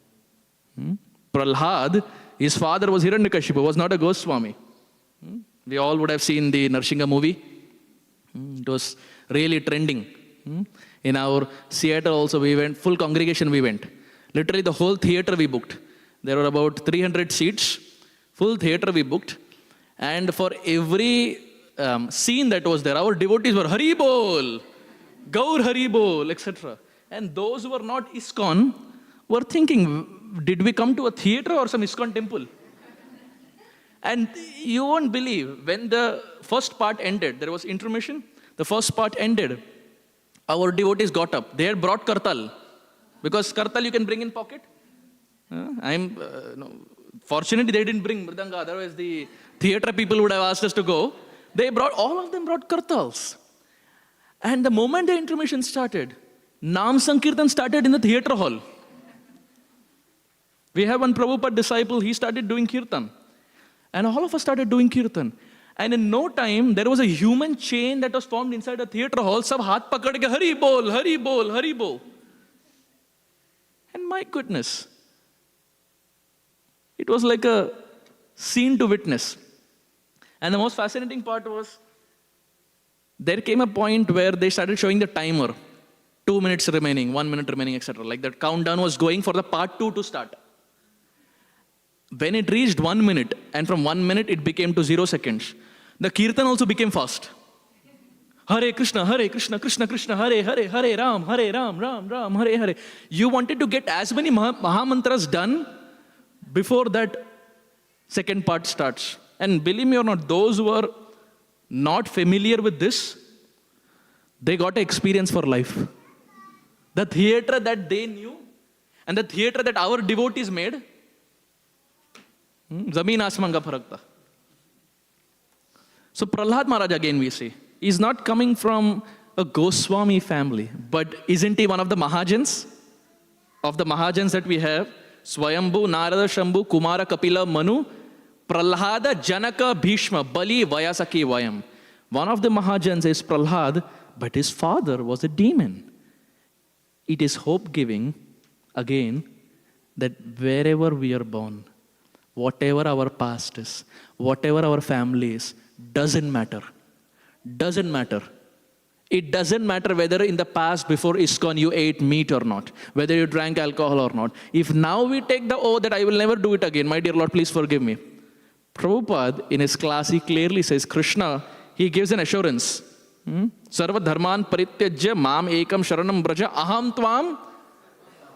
Prahlad, his father was Hiranyakashipu, was not a Goswami. We all would have seen the Narsingha movie. It was really trending. In our theater also we went, full congregation we went. Literally the whole theater we booked. There were about 300 seats, full theater we booked. And for every scene that was there, our devotees were Hari Bol, Gaur Hari Bol, etc. And those who were not ISKCON were thinking, did we come to a theater or some ISKCON temple? And you won't believe, when the first part ended, there was intermission, the first part ended, our devotees got up. They had brought kartal, because kartal you can bring in pocket. Fortunately they didn't bring mridanga, otherwise the theater people would have asked us to go. All of them brought kartals. And the moment the intermission started, Nam Sankirtan started in the theater hall. We have one Prabhupada disciple, he started doing kirtan. And all of us started doing kirtan. And in no time, there was a human chain that was formed inside a theater hall. Sab haath pakad ke Hari Bol, Hari Bol, Hari Bol. And my goodness, it was like a scene to witness. And the most fascinating part was, there came a point where they started showing the timer. 2 minutes remaining, 1 minute remaining, etc. Like that countdown was going for the part 2 to start. When it reached 1 minute, and from 1 minute it became to 0 seconds, the kirtan also became fast. Hare Krishna, Krishna Krishna, Hare Hare, Hare Ram, Ram Ram, Hare Hare. You wanted to get as many Mahamantras done before that second part starts. And believe me or not, those who are not familiar with this, they got an experience for life. The theater that they knew and the theater that our devotees made, Zameen Asman ka farak tha. So Prahlad Maharaj, again we see, is not coming from a Goswami family, but isn't he one of the Mahajans? Of the Mahajans that we have, Swayambhu, Narada, Shambhu, Kumara, Kapila, Manu, Prahlada, Janaka, Bhishma, Bali, Vayasaki, Vayam. One of the Mahajans is Prahlad, but his father was a demon. It is hope-giving, again, that wherever we are born, whatever our past is, whatever our family is, doesn't matter. Doesn't matter. It doesn't matter whether in the past before ISKCON you ate meat or not, whether you drank alcohol or not. If now we take the oath that I will never do it again, my dear Lord, please forgive me. Prabhupada, in his class, he clearly says, Krishna, he gives an assurance. Sarva dharman parityajya mam ekam sharanam braja aham tvam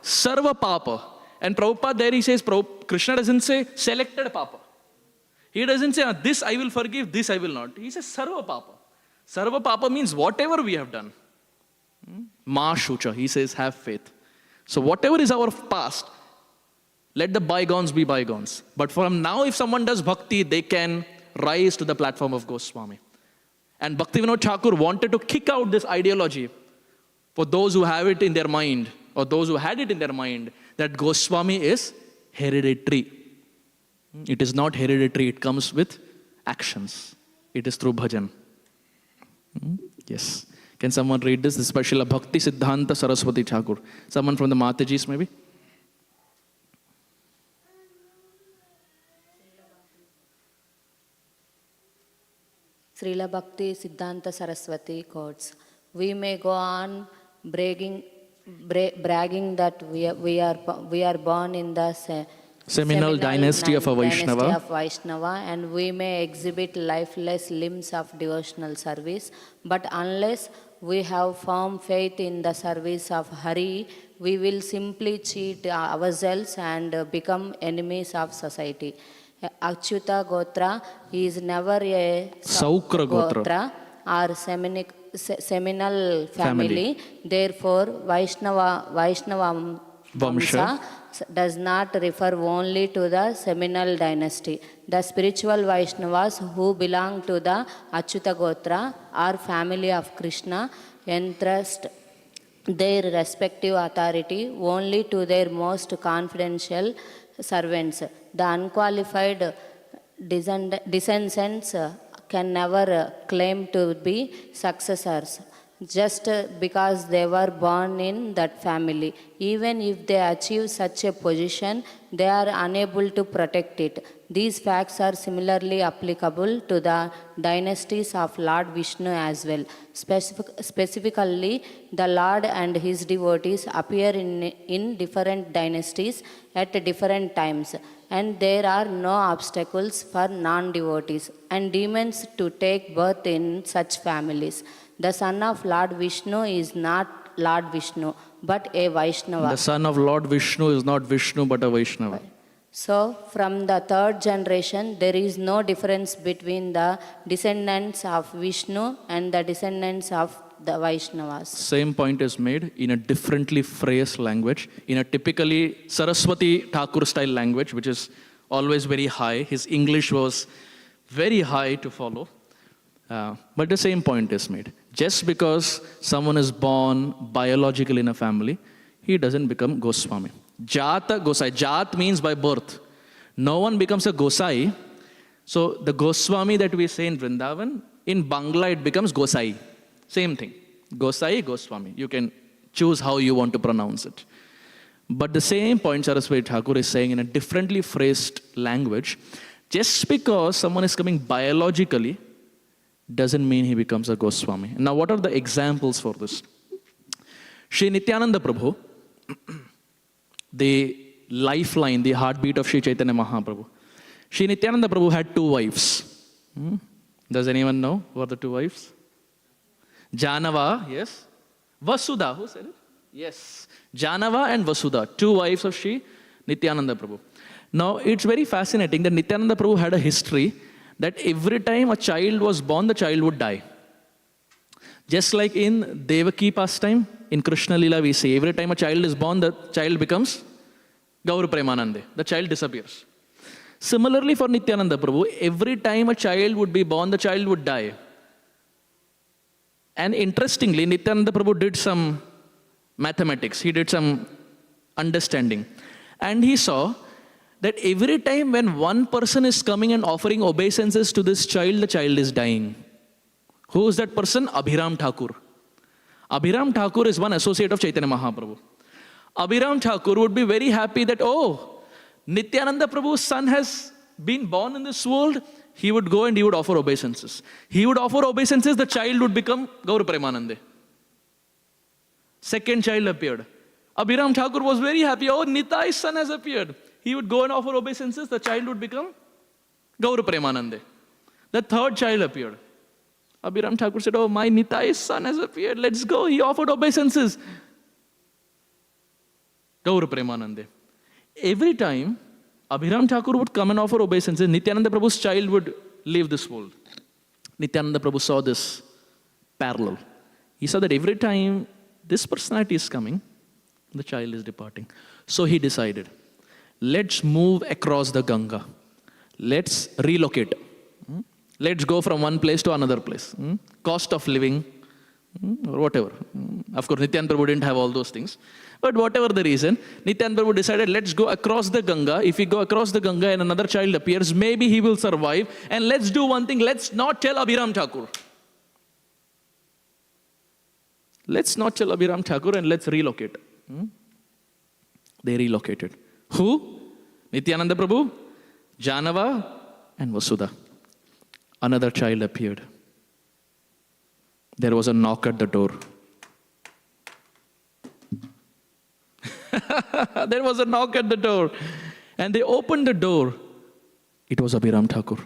sarva papa. And Prabhupada there he says, Krishna doesn't say selected papa. He doesn't say, this I will forgive, this I will not. He says sarva papa. Sarva papa means whatever we have done. Ma shucha, he says, have faith. So whatever is our past, let the bygones be bygones. But from now, if someone does bhakti, they can rise to the platform of Goswami. And Bhaktivinoda Thakur wanted to kick out this ideology for those who have it in their mind, or those who had it in their mind, that Goswami is hereditary. It is not hereditary, it comes with actions. It is through bhajan. Yes. Can someone read this? This is by Srila Bhakti Siddhanta Saraswati Thakur. Someone from the Matajis maybe? Srila Bhakti Siddhanta Saraswati quotes, we may go on bragging that we are born in the seminal dynasty of a Vaishnava, and we may exhibit lifeless limbs of devotional service, but unless we have firm faith in the service of Hari, we will simply cheat ourselves and become enemies of society. Achyuta Gotra is never a Saukra Gotra or seminal family. Therefore, Vaishnava Vamsha does not refer only to the seminal dynasty. The spiritual Vaishnavas who belong to the Achyuta Gotra or family of Krishna entrust their respective authority only to their most confidential servants. The unqualified descendants can never claim to be successors just because they were born in that family. Even if they achieve such a position, they are unable to protect it. These facts are similarly applicable to the dynasties of Lord Vishnu as well. Specifically, the Lord and his devotees appear in different dynasties at different times, and there are no obstacles for non-devotees and demons to take birth in such families. The son of Lord Vishnu is not Lord Vishnu, but a Vaishnava. The son of Lord Vishnu is not Vishnu but a Vaishnava. So, from the third generation, there is no difference between the descendants of Vishnu and the descendants of the Vaishnavas. Same point is made in a differently phrased language, in a typically Saraswati Thakur style language, which is always very high. His English was very high to follow. But the same point is made. Just because someone is born biologically in a family, he doesn't become Goswami. Jata Gosai. Jat means by birth. No one becomes a Gosai. So the Goswami that we say in Vrindavan, in Bangla it becomes Gosai. Same thing. Gosai, Goswami. You can choose how you want to pronounce it. But the same point Saraswati Thakur is saying in a differently phrased language. Just because someone is coming biologically doesn't mean he becomes a Goswami. Now what are the examples for this? Sri Nityananda Prabhu, the lifeline, the heartbeat of Sri Chaitanya Mahaprabhu. Sri Nityananda Prabhu had 2 wives. Does anyone know who are the 2 wives? Janava, yes. Vasudha, who said it? Yes. Janava and Vasudha, 2 wives of Sri Nityananda Prabhu. Now it's very fascinating that Nityananda Prabhu had a history that every time a child was born, the child would die. Just like in Devaki pastime, in Krishna Lila we say, every time a child is born, the child becomes Gaur Premanande. The child disappears. Similarly for Nityananda Prabhu, every time a child would be born, the child would die. And interestingly, Nityananda Prabhu did some mathematics. He did some understanding. And he saw that every time when one person is coming and offering obeisances to this child, the child is dying. Who is that person? Abhiram Thakur. Abhiram Thakur is one associate of Chaitanya Mahaprabhu. Abhiram Thakur would be very happy that, oh, Nityananda Prabhu's son has been born in this world. He would go and he would offer obeisances. He would offer obeisances, the child would become Gaur Premanande. Second child appeared. Abhiram Thakur was very happy. Oh, Nitai's son has appeared. He would go and offer obeisances, the child would become Gaur Premanande. The third child appeared. Abhiram Thakur said, oh, my Nitai's son has appeared. Let's go. He offered obeisances. Gaur Premanande. Every time Abhiram Thakur would come and offer obeisances, Nityananda Prabhu's child would leave this world. Nityananda Prabhu saw this parallel. He saw that every time this personality is coming, the child is departing. So he decided, let's move across the Ganga. Let's relocate. Let's go from one place to another place. Cost of living, or whatever. Of course, Nityananda Prabhu didn't have all those things. But whatever the reason, Nityananda Prabhu decided, let's go across the Ganga. If we go across the Ganga and another child appears, maybe he will survive. And let's do one thing, let's not tell Abhiram Thakur. Let's not tell Abhiram Thakur and let's relocate. They relocated. Who? Nityananda Prabhu, Janava, and Vasudha. Another child appeared. There was a knock at the door. There was a knock at the door. And they opened the door. It was Abhiram Thakur.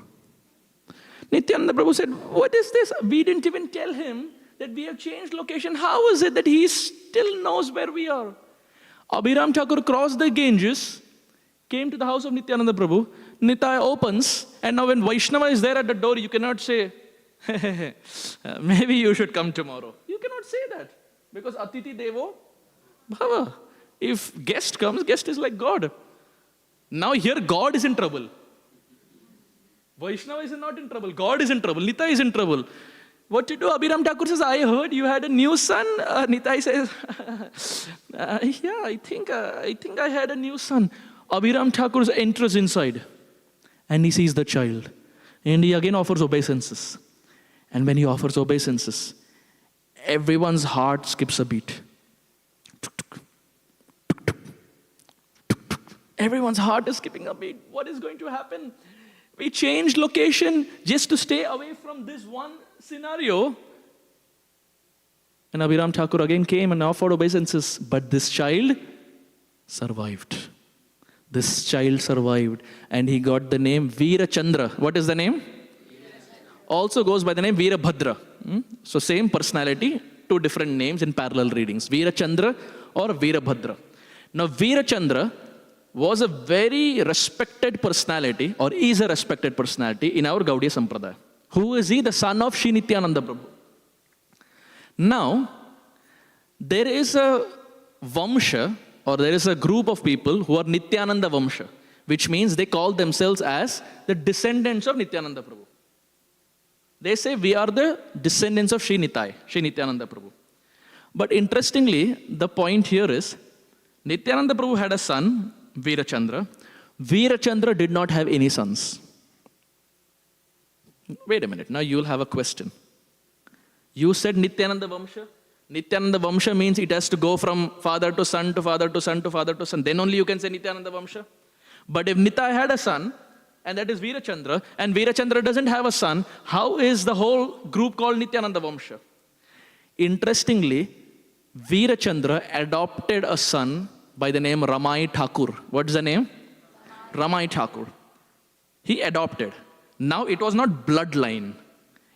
Nityananda Prabhu said, what is this? We didn't even tell him that we have changed location. How is it that he still knows where we are? Abhiram Thakur crossed the Ganges, came to the house of Nityananda Prabhu. Nitai opens, and now when Vaishnava is there at the door, you cannot say, maybe you should come tomorrow. You cannot say that. Because Atiti Devo Bhava. If guest comes, guest is like God. Now here God is in trouble. Vaishnava is not in trouble. God is in trouble. Nitai is in trouble. What to do? Abhiram Thakur says, I heard you had a new son. Nitai says, yeah, I think I had a new son. Abhiram Thakur enters inside and he sees the child. And he again offers obeisances. And when he offers obeisances, everyone's heart skips a beat. Everyone's heart is skipping a beat. What is going to happen? We changed location just to stay away from this one scenario. And Abhiram Thakur again came and offered obeisances. But this child survived. This child survived. And he got the name Veera Chandra. What is the name? Also goes by the name Veerabhadra. So same personality, two different names in parallel readings. Veera Chandra or Veerabhadra. Now Veera Chandra was a very respected personality, or is a respected personality in our Gaudiya Sampradaya. Who is he? The son of Sri Nityananda Prabhu. Now, there is a Vamsha, or there is a group of people who are Nityananda Vamsha, which means they call themselves as the descendants of Nityananda Prabhu. They say we are the descendants of Sri Nitai, Sri Nityananda Prabhu. But interestingly, the point here is, Nityananda Prabhu had a son, Veerachandra. Veerachandra did not have any sons. Wait a minute, now you'll have a question. You said Nityananda Vamsha. Nityananda Vamsha means it has to go from father to son to father to son to father to son. Then only you can say Nityananda Vamsha. But if Nitai had a son, and that is Veerachandra, and Veerachandra doesn't have a son, how is the whole group called Nityananda Vamsha? Interestingly, Veerachandra adopted a son by the name Ramai Thakur. What's the name? Ramai Thakur. He adopted. Now it was not bloodline.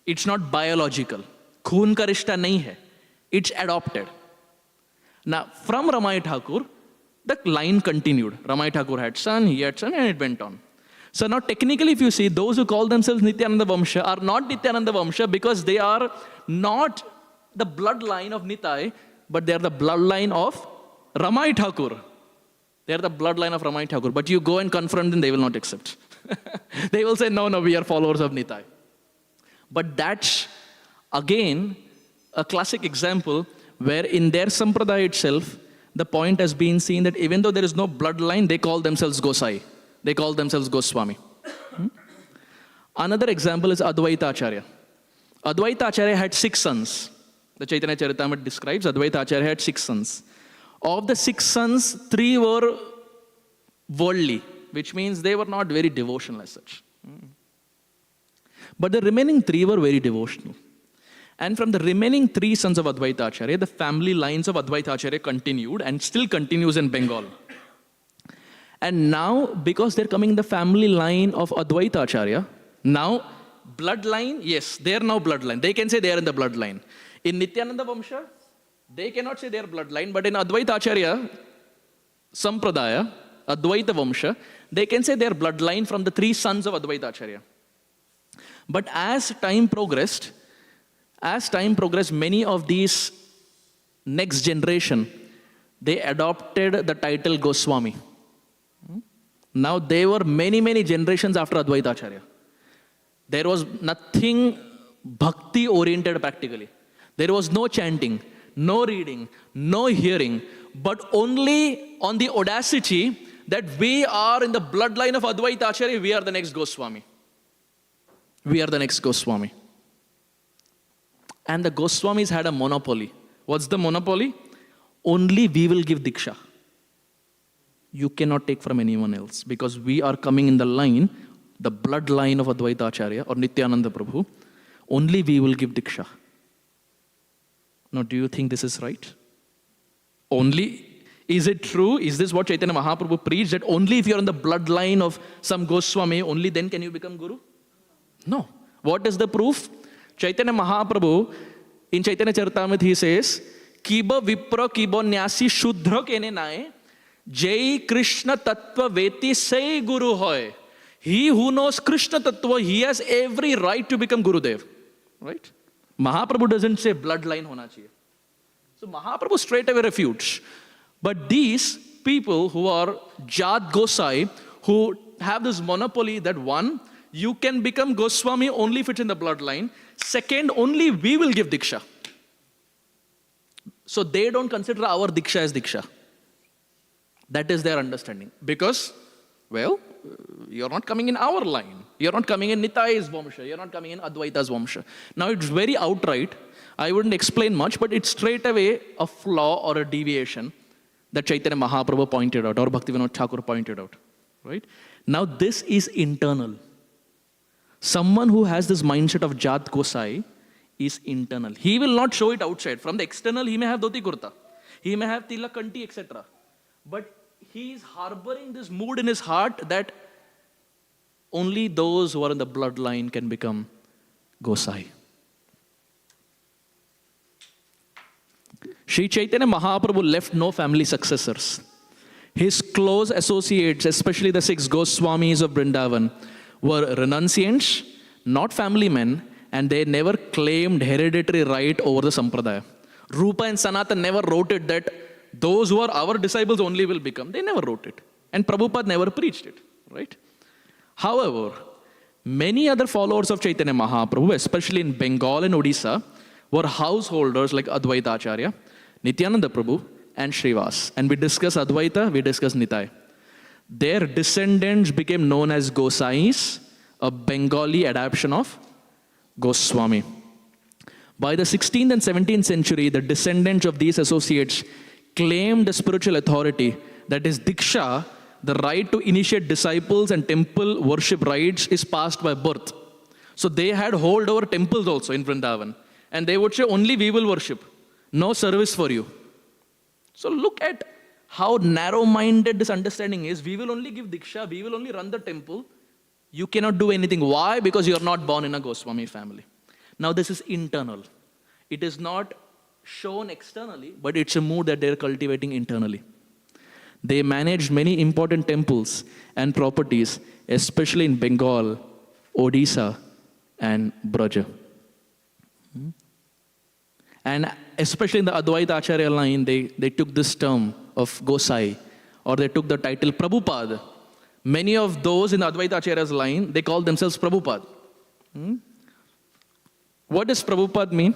It's not biological. Khoon ka rishta nahi hai. It's adopted. Now from Ramai Thakur, the line continued. Ramai Thakur had son, he had son, and it went on. So now technically if you see, those who call themselves Nityananda Vamsha are not Nityananda Vamsha because they are not the bloodline of Nitai, but they are the bloodline of Ramai Thakur. They are the bloodline of Ramai Thakur. But you go and confront them, they will not accept. They will say, no, we are followers of Nitai. But that's, again, a classic example where in their Sampradaya itself, the point has been seen that even though there is no bloodline, they call themselves Gosai. They call themselves Goswami. Another example is Advaita Acharya. Advaita Acharya had 6 sons. The Chaitanya Charitamrita describes Advaita Acharya had 6 sons. Of the 6 sons, 3 were worldly, which means they were not very devotional as such. But the remaining 3 were very devotional. And from the remaining 3 sons of Advaita Acharya, the family lines of Advaita Acharya continued and still continues in Bengal. And now, because they're coming in the family line of Advaita Acharya, now bloodline, yes, they are now bloodline. They can say they are in the bloodline. In Nityananda Vamsha, they cannot say they are bloodline, but in Advaita Acharya, Sampradaya, Advaita Vamsha, they can say they are bloodline from the 3 sons of Advaita Acharya. But as time progressed, many of these next generation, they adopted the title Goswami. Now they were many generations after Advaita Acharya. There was nothing bhakti oriented practically. There was no chanting, no reading, no hearing, but only on the audacity that we are in the bloodline of Advaita Acharya, we are the next Goswami. We are the next Goswami. And the Goswamis had a monopoly. What's the monopoly? Only we will give Diksha. You cannot take from anyone else because we are coming in the line, the bloodline of Advaita Acharya or Nityananda Prabhu. Only we will give Diksha. Now, do you think this is right? Only, is it true? Is this what Chaitanya Mahaprabhu preached, that only if you are in the bloodline of some Goswami, only then can you become Guru? No. What is the proof? Chaitanya Mahaprabhu, in Chaitanya Charitamrita, he says, Kiba Vipra Kiba Nyasi Shudra Kene Nae, Jai Krishna Tattva Veti Say Guru Hoy. He who knows Krishna Tattva, he has every right to become Gurudev. Right? Mahaprabhu doesn't say bloodline hona chahiye. So Mahaprabhu straight away refutes. But these people who are Jat Gosai, who have this monopoly that one, you can become Goswami only if it's in the bloodline. Second, only we will give Diksha. So they don't consider our Diksha as Diksha. That is their understanding. Because, well, you're not coming in our line. You're not coming in Nitai's Vamsha. You're not coming in Advaita's Vamsha. Now it's very outright. I wouldn't explain much, but it's straight away a flaw or a deviation that Chaitanya Mahaprabhu pointed out or Bhaktivinoda Thakur pointed out. Right? Now this is internal. Someone who has this mindset of Jat Gosai is internal. He will not show it outside. From the external, he may have dhoti kurta. He may have tilak kanti, etc. But he is harboring this mood in his heart that only those who are in the bloodline can become Gosai. Sri Chaitanya Mahaprabhu left no family successors. His close associates, especially the 6 Goswamis of Vrindavan, were renunciants, not family men, and they never claimed hereditary right over the Sampradaya. Rupa and Sanatan never wrote it that those who are our disciples only will become. They never wrote it. And Prabhupada never preached it. Right? However, many other followers of Chaitanya Mahaprabhu, especially in Bengal and Odisha, were householders like Advaita Acharya, Nityananda Prabhu, and Srivas. And we discuss Advaita, we discuss Nitai. Their descendants became known as Gosais, a Bengali adaptation of Goswami. By the 16th and 17th century, the descendants of these associates claimed a spiritual authority, that is Diksha, the right to initiate disciples and temple worship rites is passed by birth. So they had hold over temples also in Vrindavan. And they would say, only we will worship, no service for you. So look at how narrow-minded this understanding is. We will only give Diksha, we will only run the temple. You cannot do anything. Why? Because you are not born in a Goswami family. Now this is internal. It is not shown externally, but it's a mood that they're cultivating internally. They managed many important temples and properties, especially in Bengal, Odisha, and Braja. And especially in the Advaita Acharya line, they took this term of Gosai, or they took the title Prabhupada. Many of those in the Advaita Acharya's line, they call themselves Prabhupada. What does Prabhupada mean?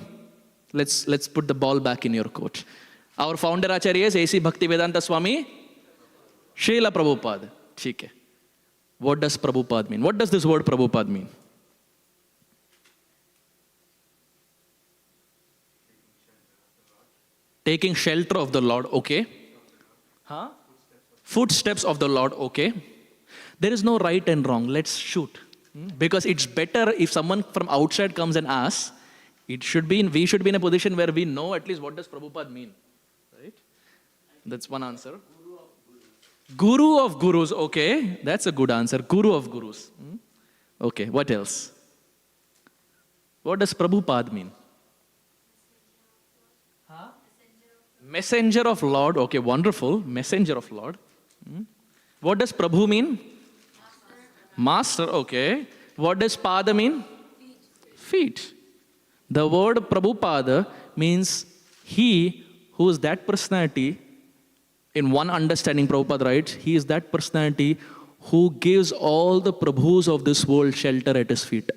Let's put the ball back in your court. Our founder Acharya is A.C. Bhaktivedanta Swami Srila Prabhupada. ठीक है. What does Prabhupada mean? What does this word Prabhupada mean? Taking shelter of the Lord, okay. Huh? Footsteps of the Lord, okay. There is no right and wrong. Let's shoot. Because it's better if someone from outside comes and asks. We should be in a position where we know at least what does Prabhupada mean. Right? That's one answer. Guru of Gurus, okay. That's a good answer. Guru of Gurus. Okay, what else? What does Prabhupada mean? Messenger of Lord, okay, wonderful. Messenger of Lord. What does Prabhu mean? Master, okay. What does Pada mean? Feet. The word Prabhupada means he who is that personality. In one understanding, Prabhupada writes, he is that personality who gives all the Prabhus of this world shelter at his feet.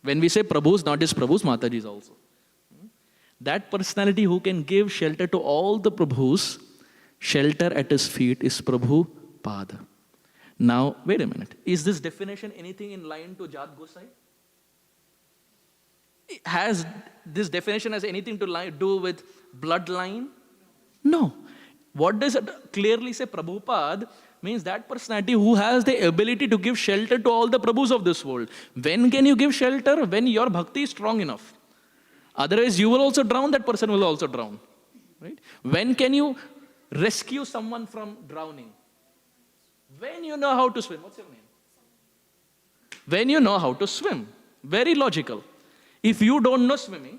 When we say Prabhus, not just Prabhus, Matajis also. That personality who can give shelter to all the Prabhus, shelter at his feet is Prabhu Pada. Now, wait a minute. Is this definition anything in line to Jat Gosai? Has this definition has anything to do with bloodline? No. What does it clearly say? Prabhupada means that personality who has the ability to give shelter to all the Prabhus of this world. When can you give shelter? When your bhakti is strong enough. Otherwise, you will also drown, that person will also drown. Right? When can you rescue someone from drowning? When you know how to swim. What's your name? When you know how to swim. Very logical. If you don't know swimming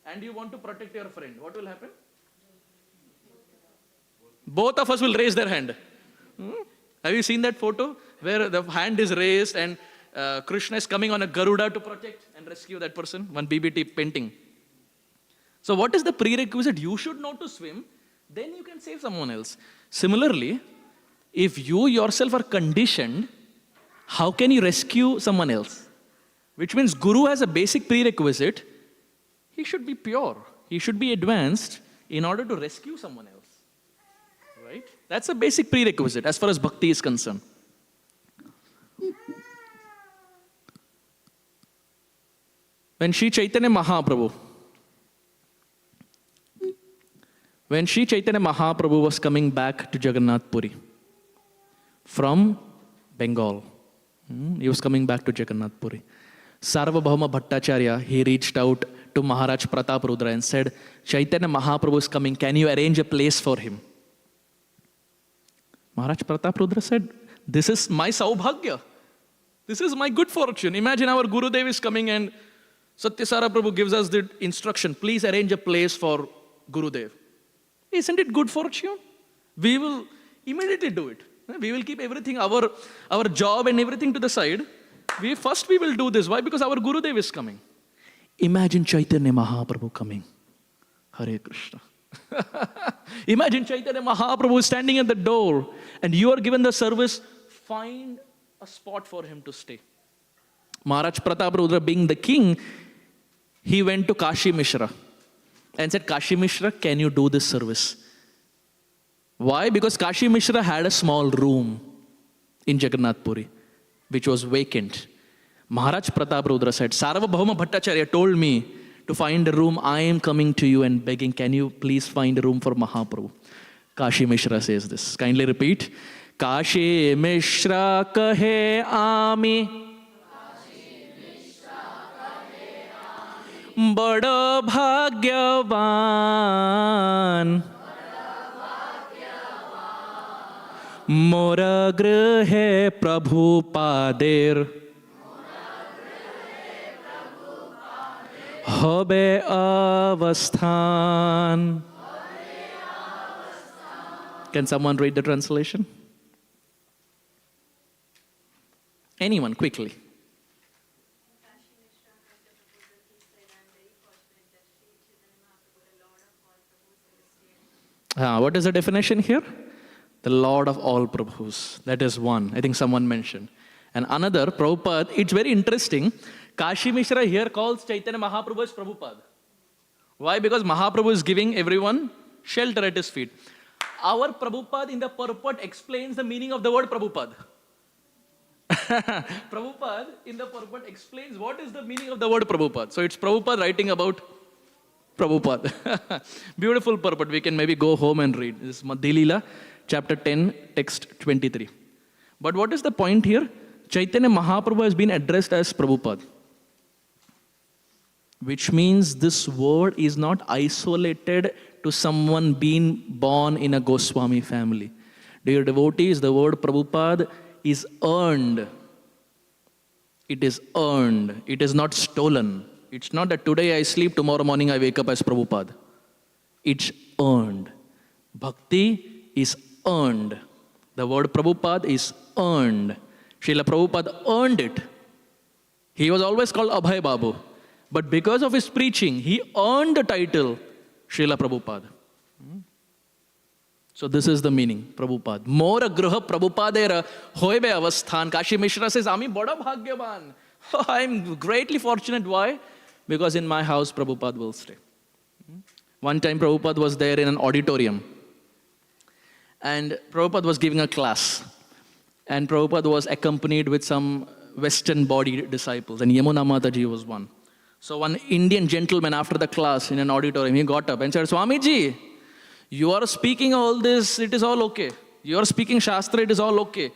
and you want to protect your friend, what will happen? Both of us will raise their hand. Have you seen that photo where the hand is raised and Krishna is coming on a Garuda to protect and rescue that person? One BBT painting. So what is the prerequisite? You should know to swim, then you can save someone else. Similarly, if you yourself are conditioned, how can you rescue someone else? Which means Guru has a basic prerequisite. He should be pure. He should be advanced in order to rescue someone else. Right? That's a basic prerequisite as far as bhakti is concerned. When Sri Chaitanya Mahaprabhu When Sri Chaitanya Mahaprabhu was coming back to Jagannath Puri from Bengal, he was coming back to Jagannath Puri. Sarvabhauma Bhattacharya, he reached out to Maharaj Pratap Rudra and said, Chaitanya Mahaprabhu is coming, can you arrange a place for him? Maharaj Pratap Rudra said, this is my Saubhagya. This is my good fortune. Imagine our Gurudev is coming and Satyasara Prabhu gives us the instruction, please arrange a place for Gurudev. Isn't it good fortune? We will immediately do it. We will keep everything, our job and everything to the side. We will do this. Why? Because our Gurudev is coming. Imagine Chaitanya Mahaprabhu coming. Hare Krishna. Imagine Chaitanya Mahaprabhu standing at the door and you are given the service, find a spot for him to stay. Maharaj Pratap Rudra being the king, he went to Kashi Mishra and said, Kashi Mishra, can you do this service? Why? Because Kashi Mishra had a small room in Jagannath Puri, which was vacant. Maharaj Pratap Rudra said, Sarvabhauma Bhattacharya told me to find a room. I am coming to you and begging, can you please find a room for Mahaprabhu? Kashi Mishra says this. Kindly repeat. Kashi Mishra kahe ami. Bada bhagyavan. Mora grihe Prabhu pader. Hobe avasthan. Can someone read the translation? Anyone, quickly. What is the definition here? The Lord of all Prabhus. That is one. I think someone mentioned. And another, Prabhupada, it's very interesting. Kashi Mishra here calls Chaitanya Mahaprabhu as Prabhupada. Why? Because Mahaprabhu is giving everyone shelter at his feet. Our Prabhupada in the purport explains the meaning of the word Prabhupada. Prabhupada in the purport explains what is the meaning of the word Prabhupada. So it's Prabhupada writing about Prabhupada. Beautiful purport. We can maybe go home and read. This is Madhya Leela, chapter 10, text 23. But what is the point here? Chaitanya Mahaprabhu has been addressed as Prabhupada. Which means this word is not isolated to someone being born in a Goswami family. Dear devotees, the word Prabhupada is earned. It is earned. It is not stolen. It's not that today I sleep, tomorrow morning I wake up as Prabhupada. It's earned. Bhakti is earned. The word Prabhupada is earned. Srila Prabhupada earned it. He was always called Abhay Babu. But because of his preaching, he earned the title Srila Prabhupada. So this is the meaning, Prabhupada. Mora gruha Prabhupadera hoibe avasthan. Kashi Mishra says, Ami bada bhagyavan. I'm greatly fortunate. Why? Because in my house, Prabhupada will stay. One time, Prabhupada was there in an auditorium. And Prabhupada was giving a class. And Prabhupada was accompanied with some Western body disciples. And Yamuna Mataji was one. So one Indian gentleman after the class in an auditorium, he got up and said, Swamiji, you are speaking all this, it is all okay. You are speaking Shastra, it is all okay.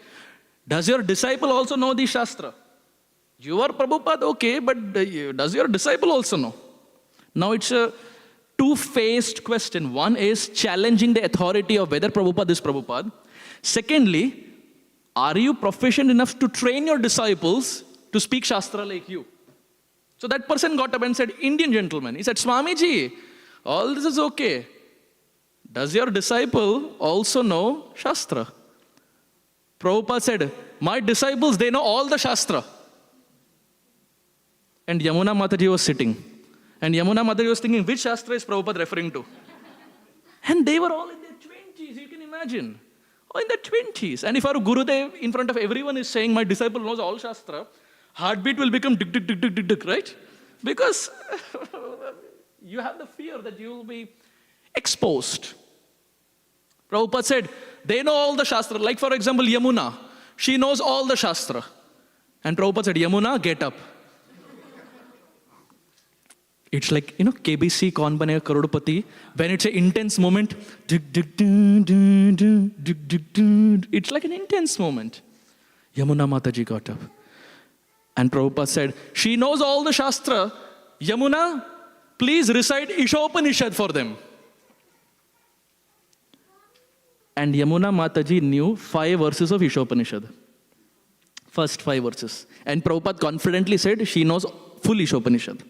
Does your disciple also know the Shastra? You are Prabhupada, okay, but does your disciple also know? Now it's a two-faced question. One is challenging the authority of whether Prabhupada is Prabhupada. Secondly, are you proficient enough to train your disciples to speak Shastra like you? So that person got up and said, Indian gentleman, he said, Swamiji, all this is okay. Does your disciple also know Shastra? Prabhupada said, my disciples, they know all the Shastra. And Yamuna Mataji was sitting. And Yamuna Mataji was thinking, which Shastra is Prabhupada referring to? And they were all in their 20s, you can imagine. All in their 20s. And if our Gurudev in front of everyone is saying, my disciple knows all Shastra, heartbeat will become tick, tick, tick, tick, tick, tick, right? Because you have the fear that you will be exposed. Prabhupada said, they know all the Shastra. Like for example, Yamuna, she knows all the Shastra. And Prabhupada said, Yamuna, get up. It's like, KBC, Kaun Banega Karodpati, when it's an intense moment, it's like an intense moment. Yamuna Mataji got up. And Prabhupada said, she knows all the Shastra. Yamuna, please recite Ishopanishad for them. And Yamuna Mataji knew 5 verses of Ishopanishad. First 5 verses. And Prabhupada confidently said, she knows full Ishopanishad.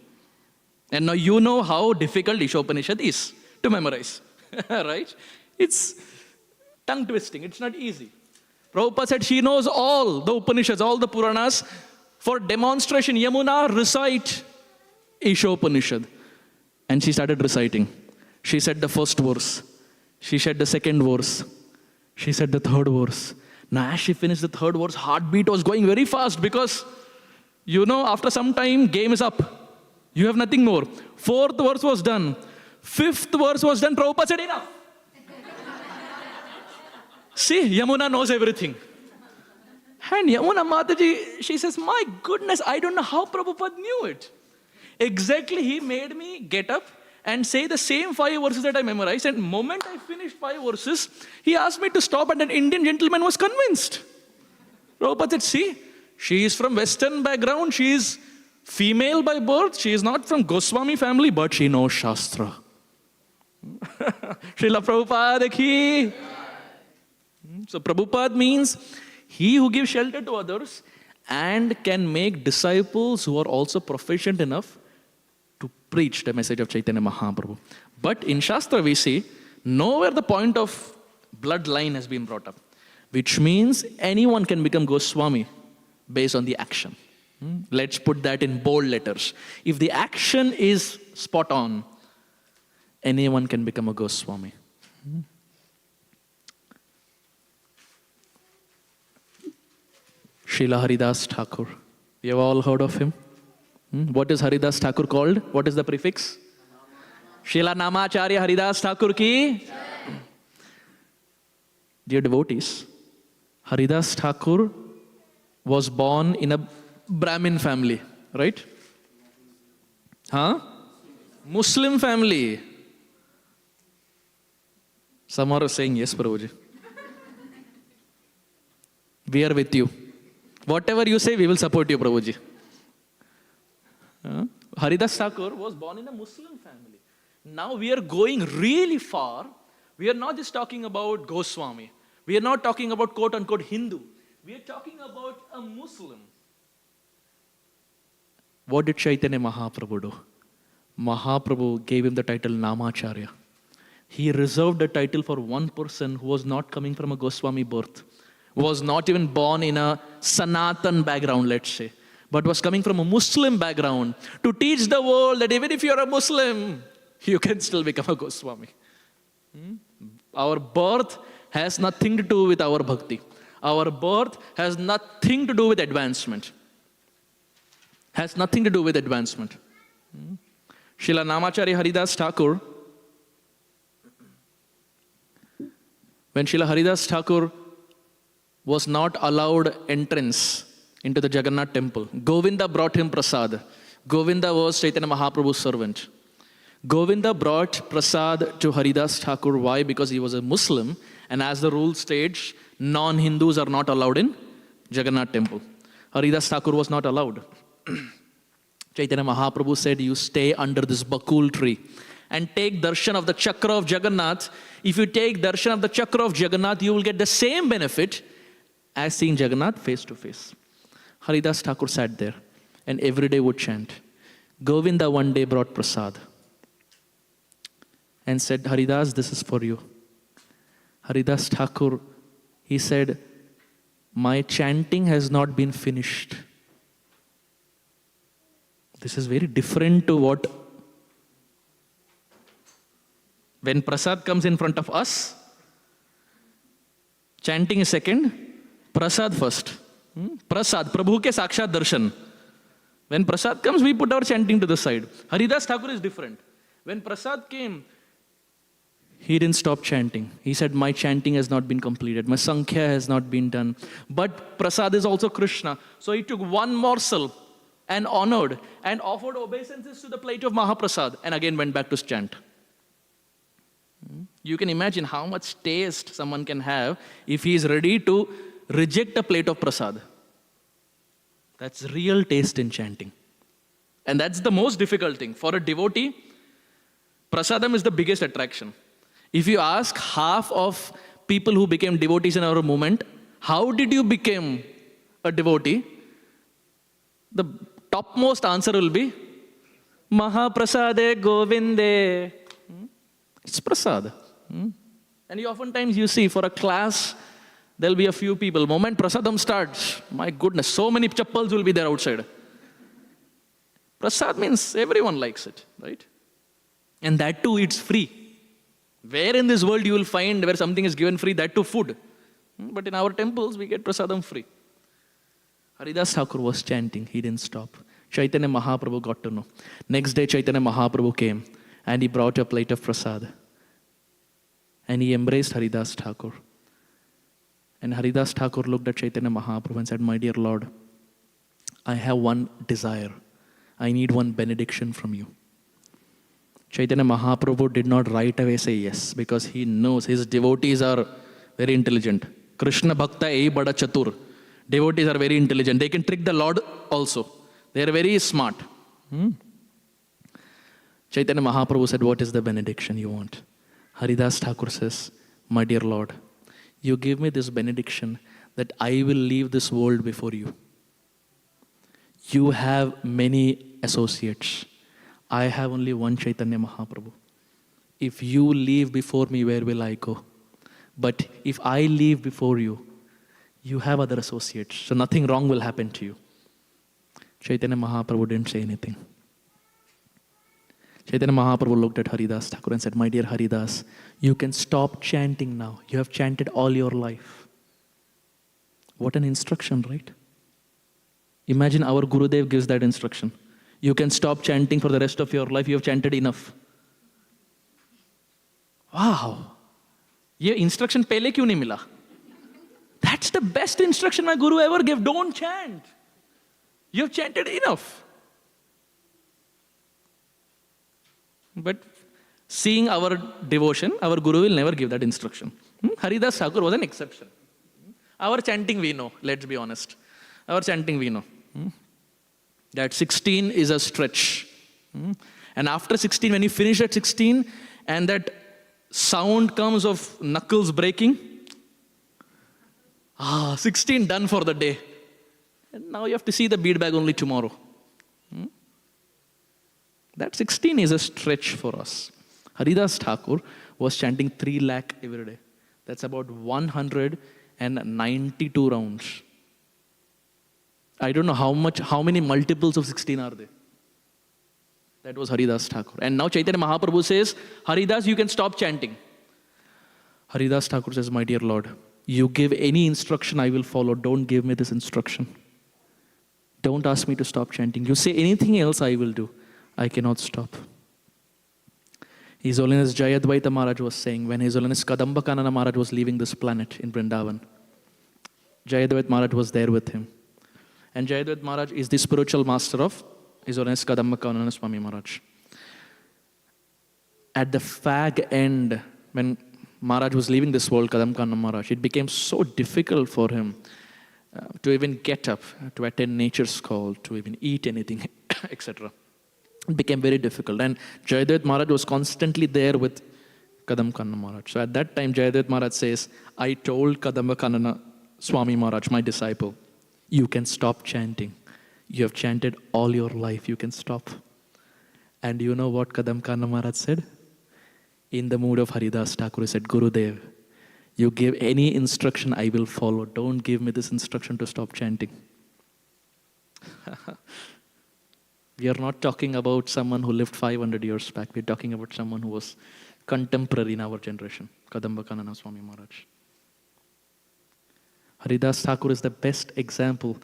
And now you know how difficult Ishopanishad is to memorize. Right? It's tongue twisting. It's not easy. Prabhupada said she knows all the Upanishads, all the Puranas. For demonstration, Yamuna, recite Ishopanishad. And she started reciting. She said the first verse. She said the second verse. She said the third verse. Now as she finished the third verse, heartbeat was going very fast because, after some time, game is up. You have nothing more. 4th verse was done. 5th verse was done. Prabhupada said, enough. See, Yamuna knows everything. And Yamuna Mataji, she says, my goodness, I don't know how Prabhupada knew it. Exactly, he made me get up and say the same 5 verses that I memorized. And the moment I finished 5 verses, he asked me to stop, and an Indian gentleman was convinced. Prabhupada said, see, she is from Western background, she is female by birth, she is not from Goswami family, but she knows Shastra. Srila Prabhupada ki. So Prabhupada means he who gives shelter to others and can make disciples who are also proficient enough to preach the message of Chaitanya Mahaprabhu. But in Shastra we see, nowhere the point of bloodline has been brought up. Which means anyone can become Goswami based on the action. Let's put that in bold letters. If the action is spot on, anyone can become a Goswami. Srila Haridas Thakur. You have all heard of him? What is Haridas Thakur called? What is the prefix? Srila Namacharya Haridas Thakur ki. Dear devotees, Haridas Thakur was born in a Brahmin family, right? Muslim family. Some are saying, yes, Prabhuji. We are with you. Whatever you say, we will support you, Prabhuji. Haridas Thakur was born in a Muslim family. Now we are going really far. We are not just talking about Goswami. We are not talking about quote-unquote Hindu. We are talking about a Muslim. What did Chaitanya Mahaprabhu do? Mahaprabhu gave him the title Namacharya. He reserved the title for one person who was not coming from a Goswami birth, was not even born in a Sanatan background, let's say, but was coming from a Muslim background to teach the world that even if you're a Muslim, you can still become a Goswami. Our birth has nothing to do with our bhakti. Our birth has nothing to do with advancement. Has nothing to do with advancement. Srila Namacharya Haridas Thakur, when Srila Haridas Thakur was not allowed entrance into the Jagannath temple, Govinda brought him prasad. Govinda was Chaitanya Mahaprabhu's servant. Govinda brought prasad to Haridas Thakur. Why? Because he was a Muslim, and as the rule states, non-Hindus are not allowed in Jagannath temple. Haridas Thakur was not allowed. Chaitanya Mahaprabhu said, you stay under this bakul tree and take darshan of the chakra of Jagannath. If you take darshan of the chakra of Jagannath, you will get the same benefit as seeing Jagannath face to face. Haridas Thakur sat there and every day would chant. Govinda one day brought prasad and said, Haridas, this is for you. Haridas Thakur, he said, my chanting has not been finished. This is very different to what, when prasad comes in front of us, chanting is second, prasad first. Prasad, Prabhu ke sakshat darshan. When prasad comes, we put our chanting to the side. Haridas Thakur is different. When prasad came, he didn't stop chanting. He said, my chanting has not been completed. My sankhya has not been done. But prasad is also Krishna. So he took one morsel and honored and offered obeisances to the plate of Mahaprasad and again went back to chant. You can imagine how much taste someone can have if he is ready to reject a plate of prasad. That's real taste in chanting. And that's the most difficult thing. For a devotee, prasadam is the biggest attraction. If you ask half of people who became devotees in our movement, how did you become a devotee? The topmost answer will be, Mahaprasade Govinde. It's prasad. And oftentimes you see for a class, there'll be a few people. Moment prasadam starts, my goodness, so many chappals will be there outside. Prasad means everyone likes it, right? And that too, it's free. Where in this world you will find where something is given free, that too food. But in our temples, we get prasadam free. Haridas Thakur was chanting, he didn't stop. Chaitanya Mahaprabhu got to know. Next day, Chaitanya Mahaprabhu came and he brought a plate of prasad. And he embraced Haridas Thakur. And Haridas Thakur looked at Chaitanya Mahaprabhu and said, my dear Lord, I have one desire. I need one benediction from you. Chaitanya Mahaprabhu did not right away say yes, because he knows his devotees are very intelligent. Krishna Bhakta ei bada chatur. Devotees are very intelligent. They can trick the Lord also. They are very smart. Chaitanya Mahaprabhu said, what is the benediction you want? Haridas Thakur says, my dear Lord, you give me this benediction that I will leave this world before you. You have many associates. I have only one Chaitanya Mahaprabhu. If you leave before me, where will I go? But if I leave before you, you have other associates, so nothing wrong will happen to you. Chaitanya Mahaprabhu didn't say anything. Chaitanya Mahaprabhu looked at Haridas Thakur and said, my dear Haridas, you can stop chanting now. You have chanted all your life. What an instruction, right? Imagine our Gurudev gives that instruction. You can stop chanting for the rest of your life. You have chanted enough. Wow. Ye instruction pehle kyun nahi mila? That's the best instruction my Guru ever gave. Don't chant. You have chanted enough. But seeing our devotion, our Guru will never give that instruction. Haridas Thakur was an exception. Our chanting we know, let's be honest. Our chanting we know. That 16 is a stretch. And after 16, when you finish at 16, and that sound comes of knuckles breaking, 16 done for the day. And now you have to see the bead bag only tomorrow. That 16 is a stretch for us. Haridas Thakur was chanting 3 lakh every day. That's about 192 rounds. I don't know how many multiples of 16 are there. That was Haridas Thakur. And now Chaitanya Mahaprabhu says, Haridas, you can stop chanting. Haridas Thakur says, my dear Lord, you give any instruction I will follow. Don't give me this instruction. Don't ask me to stop chanting. You say anything else I will do. I cannot stop. His Holiness Jayadvaita Maharaj was saying, when His Holiness Kadamba Kanana Maharaj was leaving this planet in Vrindavan, Jayadvaita Maharaj was there with him. And Jayadvaita Maharaj is the spiritual master of His Holiness Kadamba Kanana Swami Maharaj. At the fag end, when Maharaj was leaving this world, Kadamba Kanana Maharaj, it became so difficult for him to even get up, to attend nature's call, to even eat anything, etc. It became very difficult. And Jayadvaita Maharaj was constantly there with Kadamba Kanana Maharaj. So at that time, Jayadvaita Maharaj says, I told Kadamba Kanana Swami Maharaj, my disciple, you can stop chanting. You have chanted all your life. You can stop. And you know what Kadamba Kanana Maharaj said? In the mood of Haridas Thakur, he said, Gurudev, you give any instruction, I will follow. Don't give me this instruction to stop chanting. We are not talking about someone who lived 500 years back. We're talking about someone who was contemporary in our generation. Kadamba Kanana Swami Maharaj. Haridas Thakur is the best example.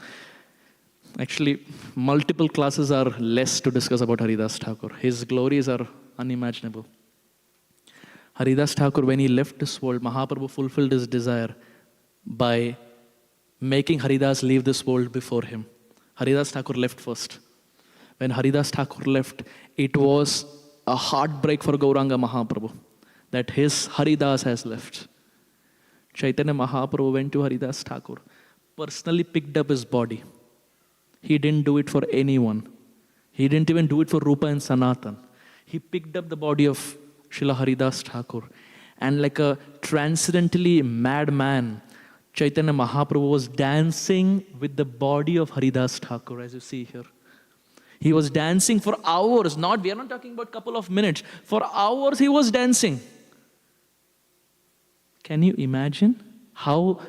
Actually, multiple classes are less to discuss about Haridas Thakur. His glories are unimaginable. Haridas Thakur, when he left this world, Mahaprabhu fulfilled his desire by making Haridas leave this world before him. Haridas Thakur left first. when Haridas Thakur left, it was a heartbreak for Gauranga Mahaprabhu that his Haridas has left. Chaitanya Mahaprabhu went to Haridas Thakur, personally picked up his body. He didn't do it for anyone. He didn't even do it for Rupa and Sanatan. He picked up the body of Srila Haridas Thakur, and like a transcendentally mad man, Chaitanya Mahaprabhu was dancing with the body of Haridas Thakur, as you see here. He was dancing for hours, we are not talking about a couple of minutes. For hours he was dancing. Can you imagine how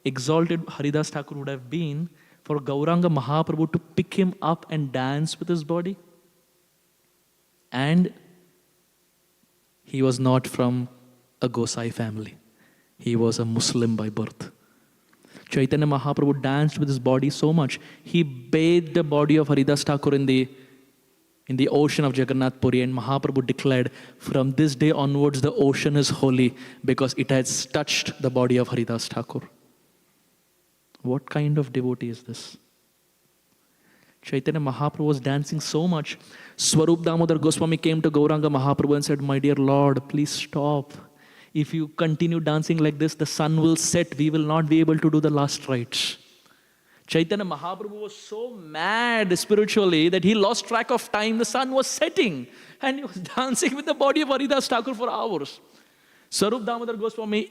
exalted Haridas Thakur would have been for Gauranga Mahaprabhu to pick him up and dance with his body? And he was not from a Gosai family. He was a Muslim by birth. Chaitanya Mahaprabhu danced with his body so much, he bathed the body of Haridas Thakur in the ocean of Jagannath Puri, and Mahaprabhu declared, from this day onwards the ocean is holy because it has touched the body of Haridas Thakur. What kind of devotee is this? Chaitanya Mahaprabhu was dancing so much. Swarup Damodar Goswami came to Gauranga Mahaprabhu and said, my dear Lord, please stop. If you continue dancing like this, the sun will set. We will not be able to do the last rites. Chaitanya Mahaprabhu was so mad spiritually that he lost track of time. The sun was setting and he was dancing with the body of Haridas Thakur for hours. Swarup Damodar Goswami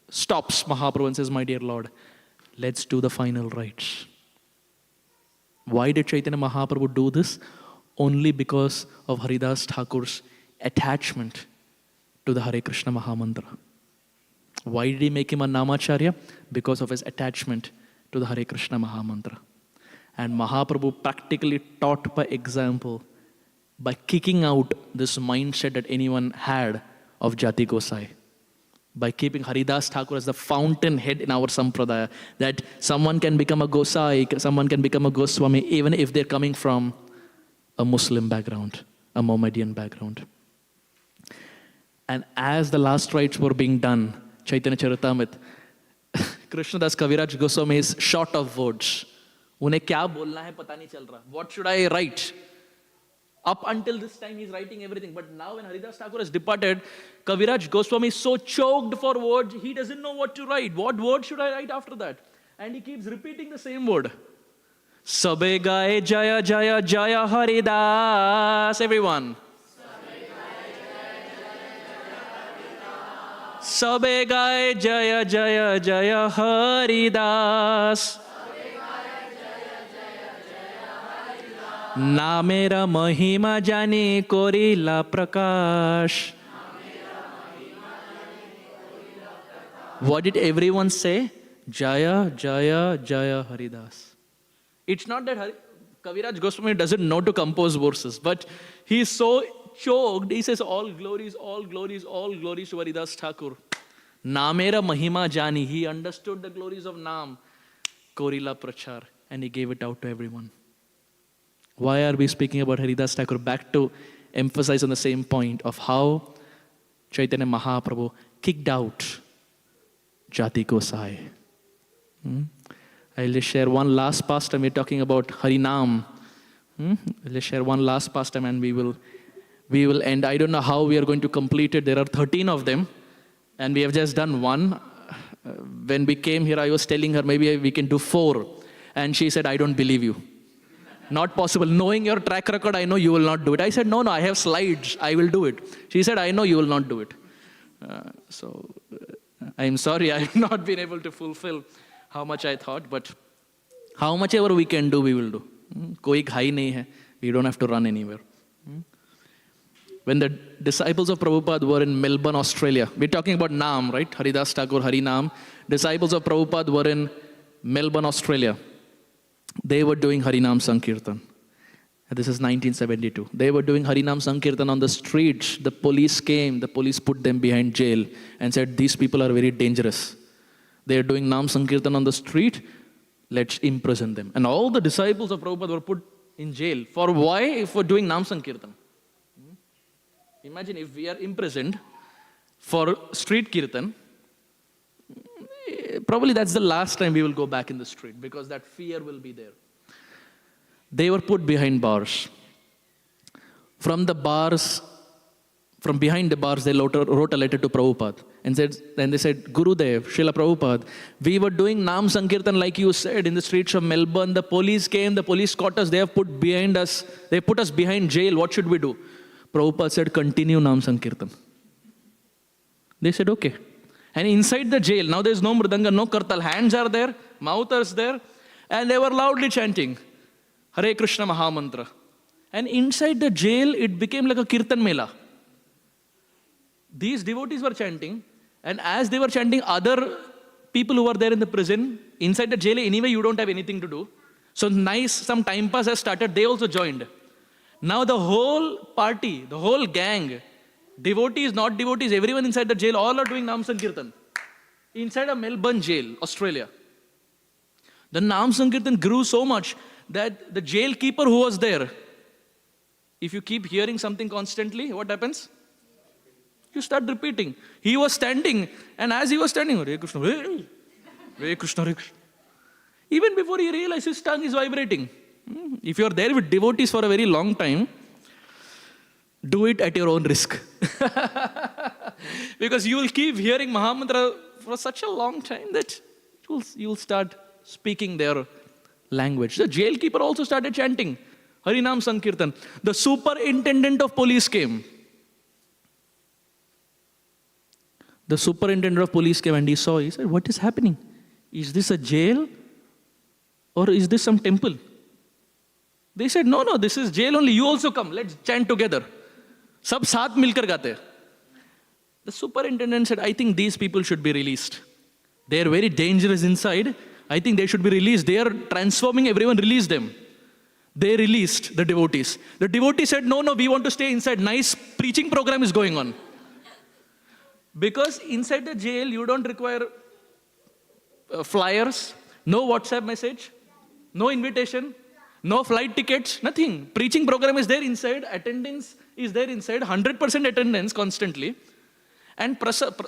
stops Mahaprabhu and says, my dear Lord, let's do the final rites. Why did Chaitanya Mahaprabhu do this? Only because of Haridas Thakur's attachment to the Hare Krishna Mahamantra. Why did he make him a Namacharya? Because of his attachment to the Hare Krishna Mahamantra. And Mahaprabhu practically taught by example by kicking out this mindset that anyone had of Jati Gosai. By keeping Haridas Thakur as the fountainhead in our Sampradaya, that someone can become a Gosai, someone can become a Goswami, even if they're coming from a Muslim background, a Mohammedan background. And as the last rites were being done, Chaitanya Charitamrita, Krishnadas Kaviraj Goswami is short of words. Unhe kya bolna hai pata nahi chal raha. What should I write? Up until this time he's writing everything. But now when Haridas Thakur has departed, Kaviraj Goswami is so choked for words, he doesn't know what to write. What word should I write after that? And he keeps repeating the same word. Sabe gaye jaya jaya jaya Haridas. Everyone. Sabe gaye jaya jaya jaya Haridas. Na mera mahima jani korila prakash. What did everyone say? Jaya jaya jaya Haridas. It's not that Kaviraj Goswami doesn't know to compose verses, but he's so choked, he says all glories, all glories, all glories to Haridas Thakur. Namera Mahima Jani, he understood the glories of Nam, Korila Prachar, and he gave it out to everyone. Why are we speaking about Haridas Thakur? Back to emphasize on the same point of how Chaitanya Mahaprabhu kicked out Jati Gosai. I'll just share one last pastime. We're talking about Harinam. I'll just share one last pastime and we will end. I don't know how we are going to complete it. There are 13 of them. And we have just done one. When we came here, I was telling her maybe we can do 4. And she said, I don't believe you. Not possible. Knowing your track record, I know you will not do it. I said, no, I have slides. I will do it. She said, I know you will not do it. I'm sorry, I have not been able to fulfill how much I thought. But how much ever we can do, we will do. Koi ghai nahi hai. We don't have to run anywhere. When the disciples of Prabhupada were in Melbourne, Australia, we're talking about Nam, right? Haridas Thakur, Harinam. Disciples of Prabhupada were in Melbourne, Australia. They were doing Harinam Sankirtan. This is 1972. They were doing Harinam Sankirtan on the streets. The police came, the police put them behind jail and said, these people are very dangerous. They are doing Nam Sankirtan on the street, let's imprison them. And all the disciples of Prabhupada were put in jail. For why? For doing Nam Sankirtan. Imagine if we are imprisoned for street kirtan, probably that's the last time we will go back in the street because that fear will be there. They were put behind bars. From the bars, from behind the bars, they wrote a letter to Prabhupada and they said, Gurudev, Srila Prabhupada, we were doing Nam Sankirtan like you said in the streets of Melbourne. The police came, the police caught us, they put us behind jail. What should we do? Prabhupada said, continue Nam Sankirtan. They said, okay. And inside the jail, now there's no mridanga, no kartal, hands are there, mouth is there, and they were loudly chanting, Hare Krishna Mahamantra. And inside the jail, it became like a kirtan mela. These devotees were chanting, and as they were chanting, other people who were there in the prison, inside the jail, anyway, you don't have anything to do. So nice, some time pass has started, they also joined. Now the whole party, the whole gang, devotees, not devotees, everyone inside the jail, all are doing Nam Sankirtan. Inside a Melbourne jail, Australia. The Nam Sankirtan grew so much that the jail keeper who was there, if you keep hearing something constantly, what happens? You start repeating. He was standing, and as he was standing, Hare Krishna, Hare Krishna, Hare Krishna. Even before he realized his tongue is vibrating. If you are there with devotees for a very long time, do it at your own risk. Because you will keep hearing Mahamantra for such a long time that you will start speaking their language. The jailkeeper also started chanting Harinam Sankirtan. The superintendent of police came. The superintendent of police came and he said, what is happening? Is this a jail or is this some temple? They said, no, this is jail only. You also come. Let's chant together. Sab saath milkar gaate. The superintendent said, I think these people should be released. They are very dangerous inside. I think they should be released. They are transforming everyone. Release them. They released the devotees. The devotees said, no, we want to stay inside. Nice preaching program is going on. Because inside the jail, you don't require flyers, no WhatsApp message, no invitation, no flight tickets, nothing. Preaching program is there inside, attendance is there inside, 100% attendance constantly. And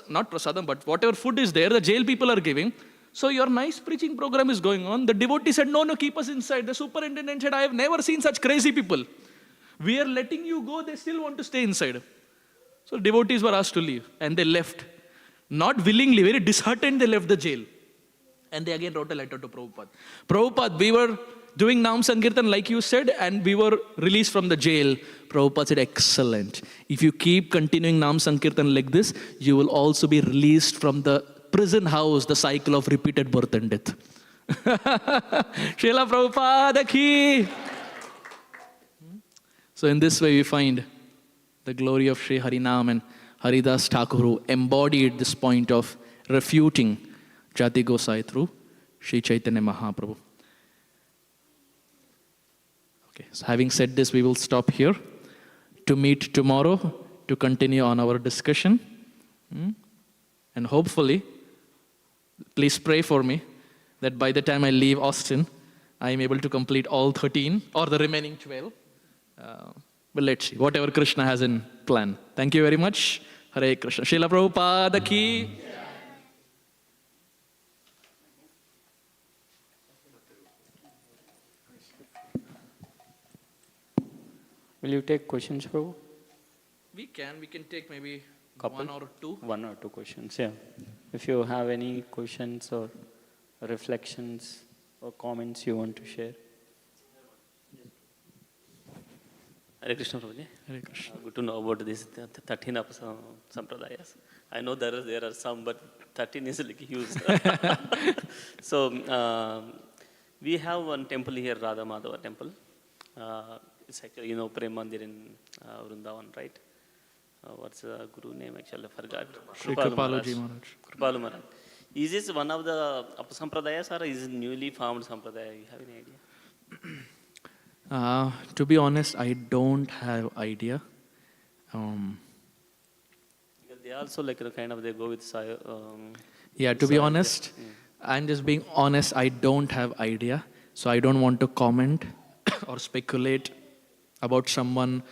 not prasadam, but whatever food is there, the jail people are giving. So your nice preaching program is going on. The devotee said, no, keep us inside. The superintendent said, I have never seen such crazy people. We are letting you go, they still want to stay inside. So devotees were asked to leave, and they left. Not willingly, very disheartened, they left the jail. And they again wrote a letter to Prabhupada. Prabhupada, we were doing Nam Sankirtan like you said, and we were released from the jail. Prabhupada said, excellent. If you keep continuing Nam Sankirtan like this, you will also be released from the prison house, the cycle of repeated birth and death. Srila Prabhupada ki. So in this way we find the glory of Sri Harinam and Haridas Thakur, who embodied this point of refuting Jati Gosai through Sri Chaitanya Mahaprabhu. Okay, so having said this, we will stop here to meet tomorrow to continue on our discussion. And hopefully, please pray for me that by the time I leave Austin, I am able to complete all 13 or the remaining 12. But let's see, whatever Krishna has in plan. Thank you very much. Hare Krishna. Srila Prabhupada ki. Will you take questions, Prabhu? We can take maybe Couple? one or two. One or two questions, yeah. If you have any questions or reflections or comments you want to share. Hare Krishna, Prabhuji. Hare Krishna. Good to know about this 13 of Sampradayas. I know there are some, but 13 is like huge. So, we have one temple here, Radha Madhava temple. It's actually, Prem Mandir in Vrindavan, right? What's the guru name actually? I forgot. Shri Kripaluji Maharaj. Kripalu Maharaj. Is this one of the Sampradayas or is it newly formed Sampradaya? You have any idea? To be honest, I don't have idea. They also like kind of they go with Yeah, to be honest, I'm just being honest, I don't have idea. So I don't want to comment or speculate about someone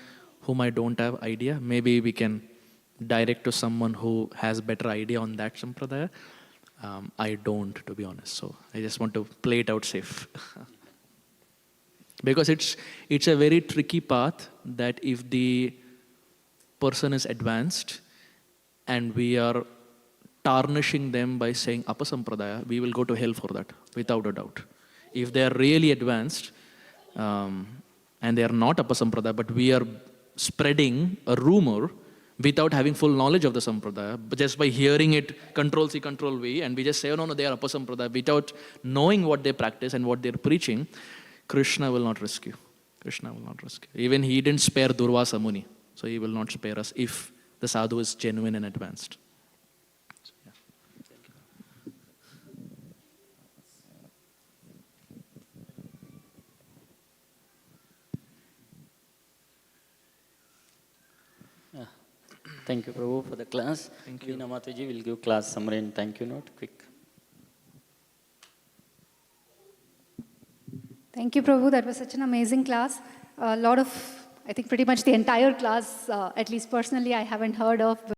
whom I don't have idea. Maybe we can direct to someone who has better idea on that Sampradaya. I don't, to be honest. So I just want to play it out safe. Because it's a very tricky path that if the person is advanced and we are tarnishing them by saying apasampradaya, we will go to hell for that, without a doubt. If they are really advanced and they are not apasampradaya, but we are spreading a rumor without having full knowledge of the sampradaya, but just by hearing it, control C, control V, and we just say, oh, no, they are apasampradaya, without knowing what they practice and what they're preaching, Krishna will not rescue. Krishna will not rescue. Even he didn't spare Durvasa Muni, so he will not spare us if the sadhu is genuine and advanced. So, yeah. Thank you, Prabhu, for the class. Thank you. Veena Mataji will give class summary and thank you note, quick. Thank you, Prabhu. That was such an amazing class. A lot of, I think pretty much the entire class, at least personally, I haven't heard of.